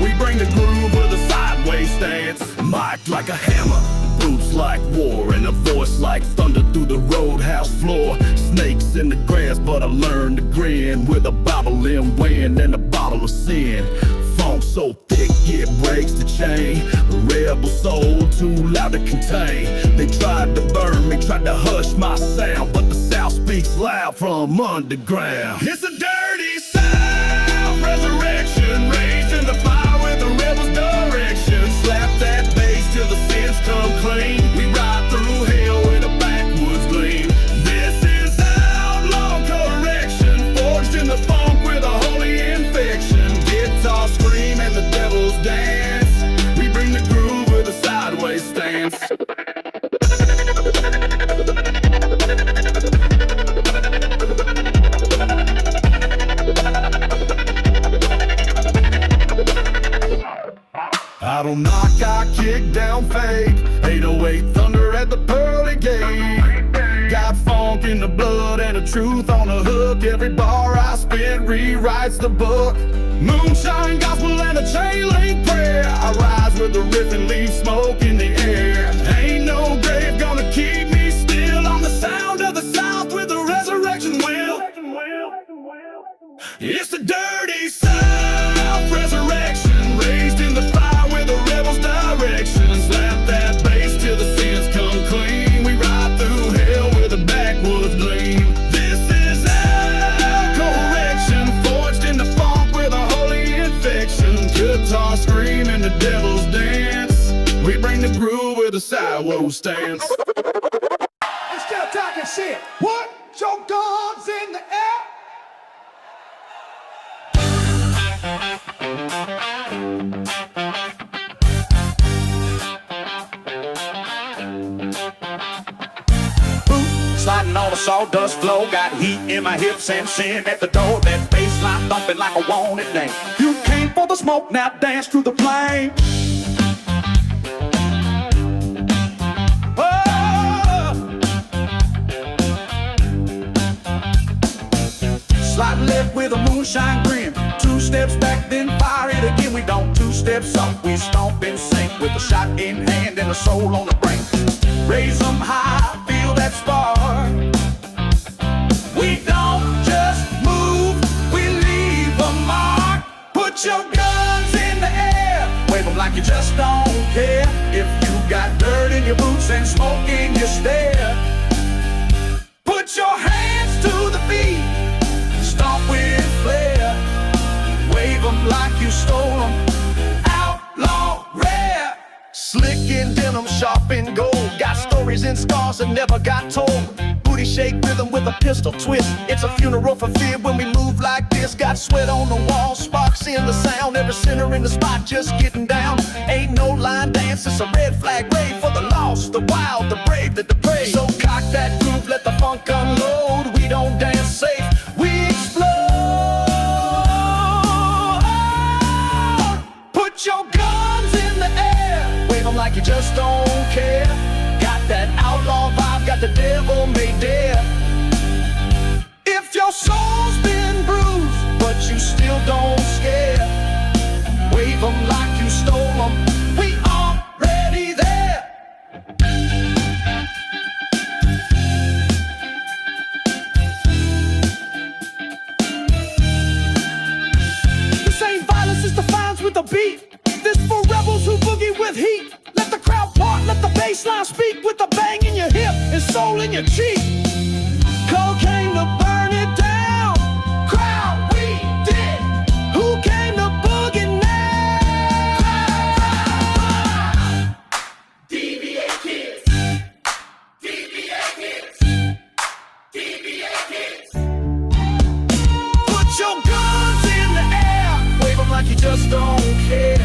We bring the groove with a sideways stance. Mic like a hammer, boots like war, and a voice like thunder through the roadhouse floor. Snakes in the grass, but I learned to grin with a Bible in wind and a bottle of sin. Funk so thick it breaks the chain. A rebel soul too loud to contain. They tried to burn me, tried to hush my sound, but the South speaks loud from underground. It's a dirty South resurrection, raised in the fire with the rebel's direction. Slap that bass till the sins come clean. We ride through hell with a backwoods gleam. This is outlaw correction, forged in the funk with a holy infection. Guitar scream and the devil's dance. We bring the groove with a sideways stance. I don't knock, I kick down fake. 808 thunder at the pearly gate. Got funk in the blood and the truth on the hook. Every bar I spit rewrites the book. Moonshine, gospel, and a chain link prayer. I rise with the riff and leave smoke in the air. Ain't no grave gonna keep me still. I'm the sound of the South with a resurrection will. It's the dirty South resurrection, raised in the fire with the rebel's direction. Slap that bass till the sins come clean. We ride through hell with a backwoods gleam. This is our correction, forged in the funk with a holy infection. Guitar scream and the devil's dance. We bring the groove with a sideways stance. Instead of talking shit, what? Your guns in the air. Sliding on the sawdust floor, got heat in my hips and sin at the door. That bass line thumping like a wanted name. You came for the smoke, now dance through the flame. Sliding left with a moonshine grin. 2 steps back. steps up, we stomp in sync with a shot in hand and a soul on the brink. Raise them high, feel that spark. We don't just move, we leave a mark. Put your guns in the air, wave them like you just don't care. If you got dirt in your boots and smoke in your stare, put your hands to the beat, stomp with flair. Wave them like you stole them, outlaw rare. Slick in denim, sharp in gold, got stories and scars that never got told. Booty shake rhythm with a pistol twist, it's a funeral for fear when we move like this. Got sweat on the wall, sparks in the sound, every sinner in the spot just getting down. Ain't no line dance, it's a red flag rave for the lost, the wild, the brave, the depraved. So cock that groove, let the funk unload. We don't dance safe, we explode. Put your guns in the air, wave them like you just don't care. Got that outlaw vibe, got the devil may dare. If your soul's been bruised, but you still don't scare, wave them like you stole them, we already there. This ain't violence, it's defiance with a beat. This for rebels who boogie with heat. Let the crowd part, let the bass line speak, with a bang in your hip and soul in your cheek. Cocaine to burn it down, crowd we did. Who came to boogie now? DV8 kids, DV8 kids, DV8 kids. Put your guns in the air, wave them like you just don't care.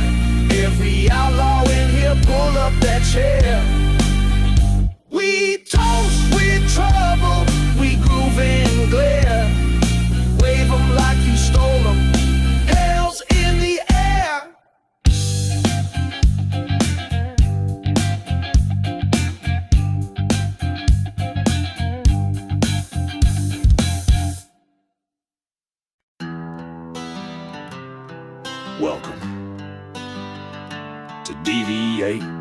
Every outlaw in here, pull up that chair. We toast with trouble, we groove and glare. Wave them like you stole them, hell's in the air. Welcome to DV8.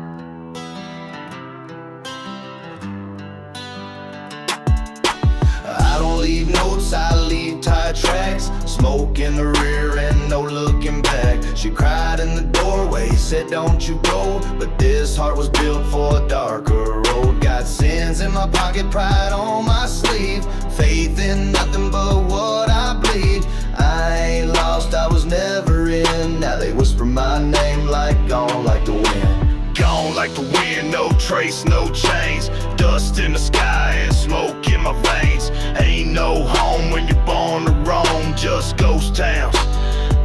I don't leave notes, I leave tire tracks. Smoke in the rear and no looking back. She cried in the doorway, said don't you go. But this heart was built for a darker road. Got sins in my pocket, pride on my sleeve. Faith in nothing but what I bleed. I ain't lost, I was never in. Now they whisper my name like gone like the wind. Gone like the wind, no trace, no chains. Dust in the sky and smoke in my veins. Ain't no home when you're born to roam. Just ghost towns,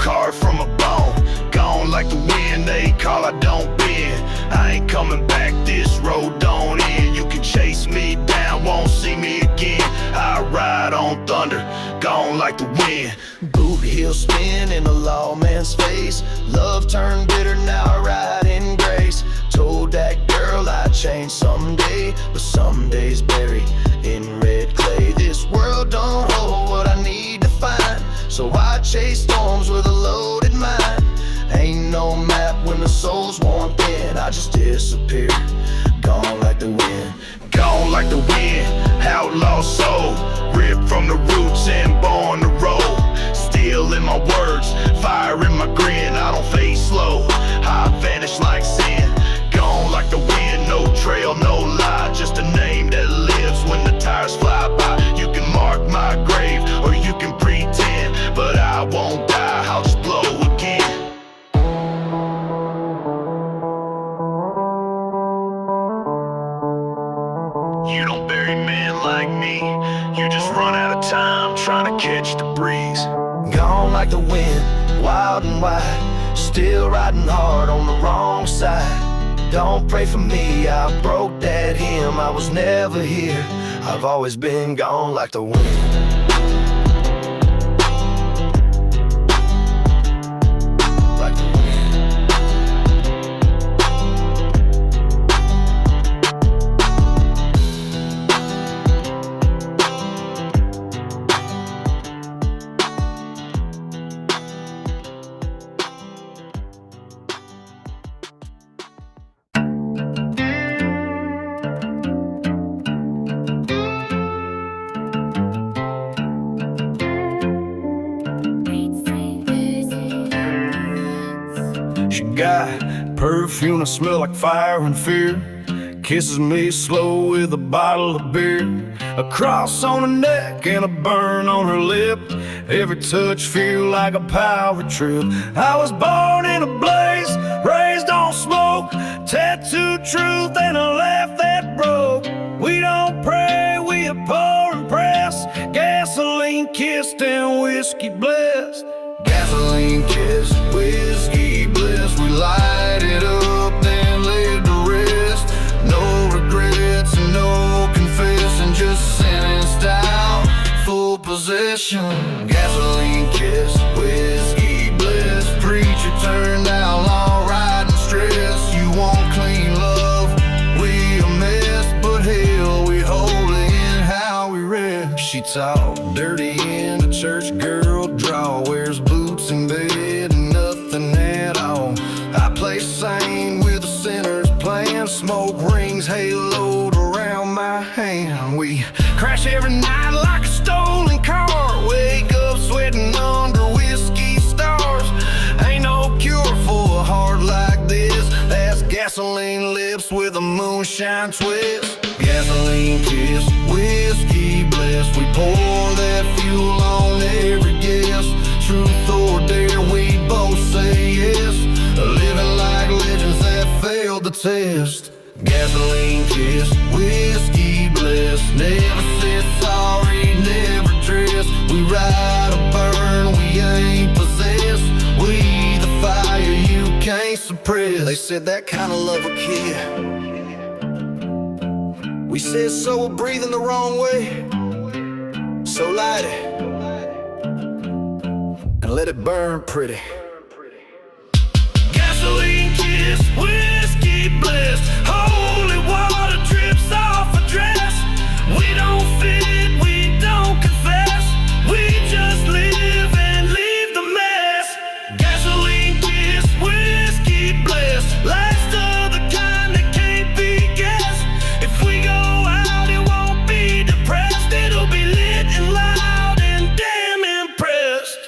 carved from a bone. Gone like the wind, they call I don't bend. I ain't coming back, this road don't end. You can chase me down, won't see me again. I ride on thunder, gone like the wind. Boot heel spin in a lawman's face. Love turned bitter, now I ride in grace. Told that girl I'd change someday, but someday's buried in red clay. This world don't hold what I need to find, so I chase storms with a loaded mind. Ain't no map when the soul's worn thin. I just disappear, gone like the wind. Gone like the wind, outlaw soul. Ripped from the roots and born to roll. Steel in my words, fire in my grin. I don't fade slow, I vanish like sin. Gone like the wind, no trail, no lie. Just a name that lives when the tires fly by. You can mark my grave, or you can pretend, but I won't die, I'll just blow again. You don't bury men like me, you just run out of time trying to catch the breeze. Gone like the wind, wild and wide. Still riding hard on the wrong side. Don't pray for me, I broke that hymn. I was never here, I've always been gone like the wind. guy, perfume that smell like fire and fear. Kisses me slow with a bottle of beer. A cross on her neck and a burn on her lip. Every touch feel like a power trip. I was born in a blaze, raised on smoke, tattooed truth and a laugh that broke. We don't pray, we abhor and press. Gasoline kissed and whiskey blessed. Gasoline kissed, whiskey blessed. We light it up, then let the rest. No regrets, no confessing, just sentenced out, full possession. Gasoline kiss, whiskey blessed. Preacher turned outlaw, riding stress. You want clean love, we a mess, but hell, we holy in how we rest. She talk dirty in the church girl draw, wears boots in bed and nothing at all. I play same with the sinners playing, smoke rings haloed around my hand. We crash every night like a stolen car, wake up sweating under whiskey stars. Ain't no cure for a heart like this. That's gasoline lips with a moonshine twist. Gasoline kiss, whiskey blessed. We pour that fuel on every guest. Truth or dare, we both say yes. Living like legends that failed the test. Gasoline kiss, whiskey blessed. Never said sorry, never dressed. We ride or burn, we ain't possessed. We the fire you can't suppress. They said that kind of love will kill you. We said so, we're breathing the wrong way. So light it and let it burn pretty. Gasoline kiss, whiskey blessed. Holy water drips off a dress. We don't fit, we don't confess. We just live and leave the mess. Gasoline kiss, whiskey blessed. Last of the kind that can't be guessed. If we go out, it won't be depressed. It'll be lit and loud and damn impressed.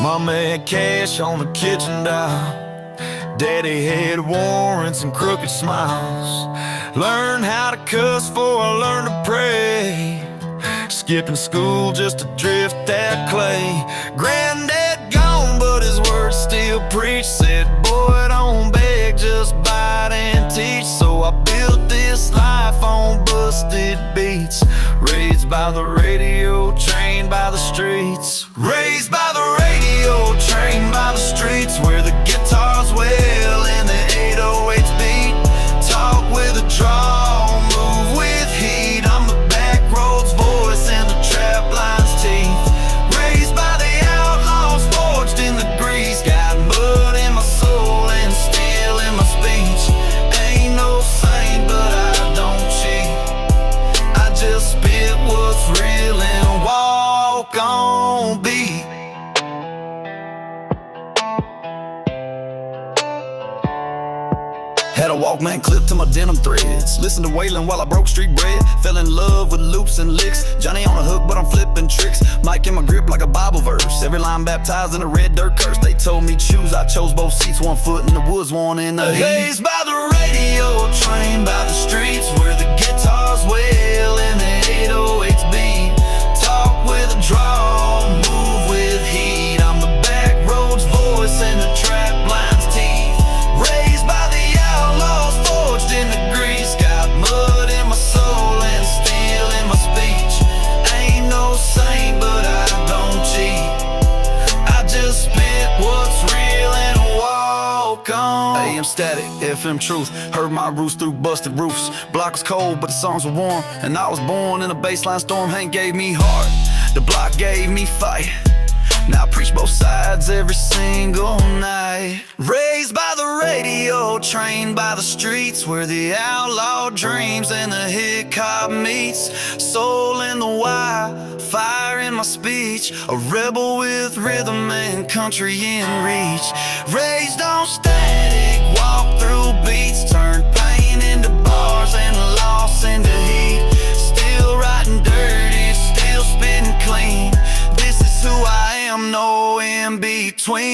My man Cash on the kitchen dial. Daddy had warrants and crooked smiles. Learn how to cuss before I learned to pray. Skipping school just to drift that clay. Granddad gone, but his words still preach. Said, boy, don't beg, just bite and teach. So I built this life on busted beats. Raised by the radio, trained by the streets. Raised by the radio, trained by the streets. Where the guitars wail and the 808s beat. Talk with a draw, move with heat. I'm the back roads voice and the trap line's teeth. Raised by the outlaws, forged in the grease. Got mud in my soul and steel in my speech. Ain't no saint, but I don't cheat. I just spit what's real and walk on beat. Had a Walkman clip to my denim threads. Listened to Waylon while I broke street bread. Fell in love with loops and licks. Johnny on the hook, but I'm flipping tricks. Mic in my grip like a Bible verse. Every line baptized in a red dirt curse. They told me choose, I chose both seats. 1 foot in the woods, 1 in the heat. Hazed by the radio, trained by the streets. Where the guitars wail and the 808s beat. Talk with a draw, move with heat. I'm the back roads voice and the trap line's teeth. Raised by the outlaws, forged in the grease. Got mud in my soul and steel in my speech. Ain't no saint, but I don't cheat. I just spit what's real and walk on. AM static, FM truth. Heard my roots through busted roofs. Block was cold, but the songs were warm. And I was born in a baseline storm. Hank gave me heart, the block gave me fight. Now preach both sides every single night. Raised by the radio, trained by the streets, where the outlaw dreams and the hip hop meets. Soul in the wire, fire in my speech, a rebel with rhythm and country in reach. Raised on static, walk through beats, turn pain into bars and loss into heat. Still riding dirty, still spitting clean. This is who I am, no in between.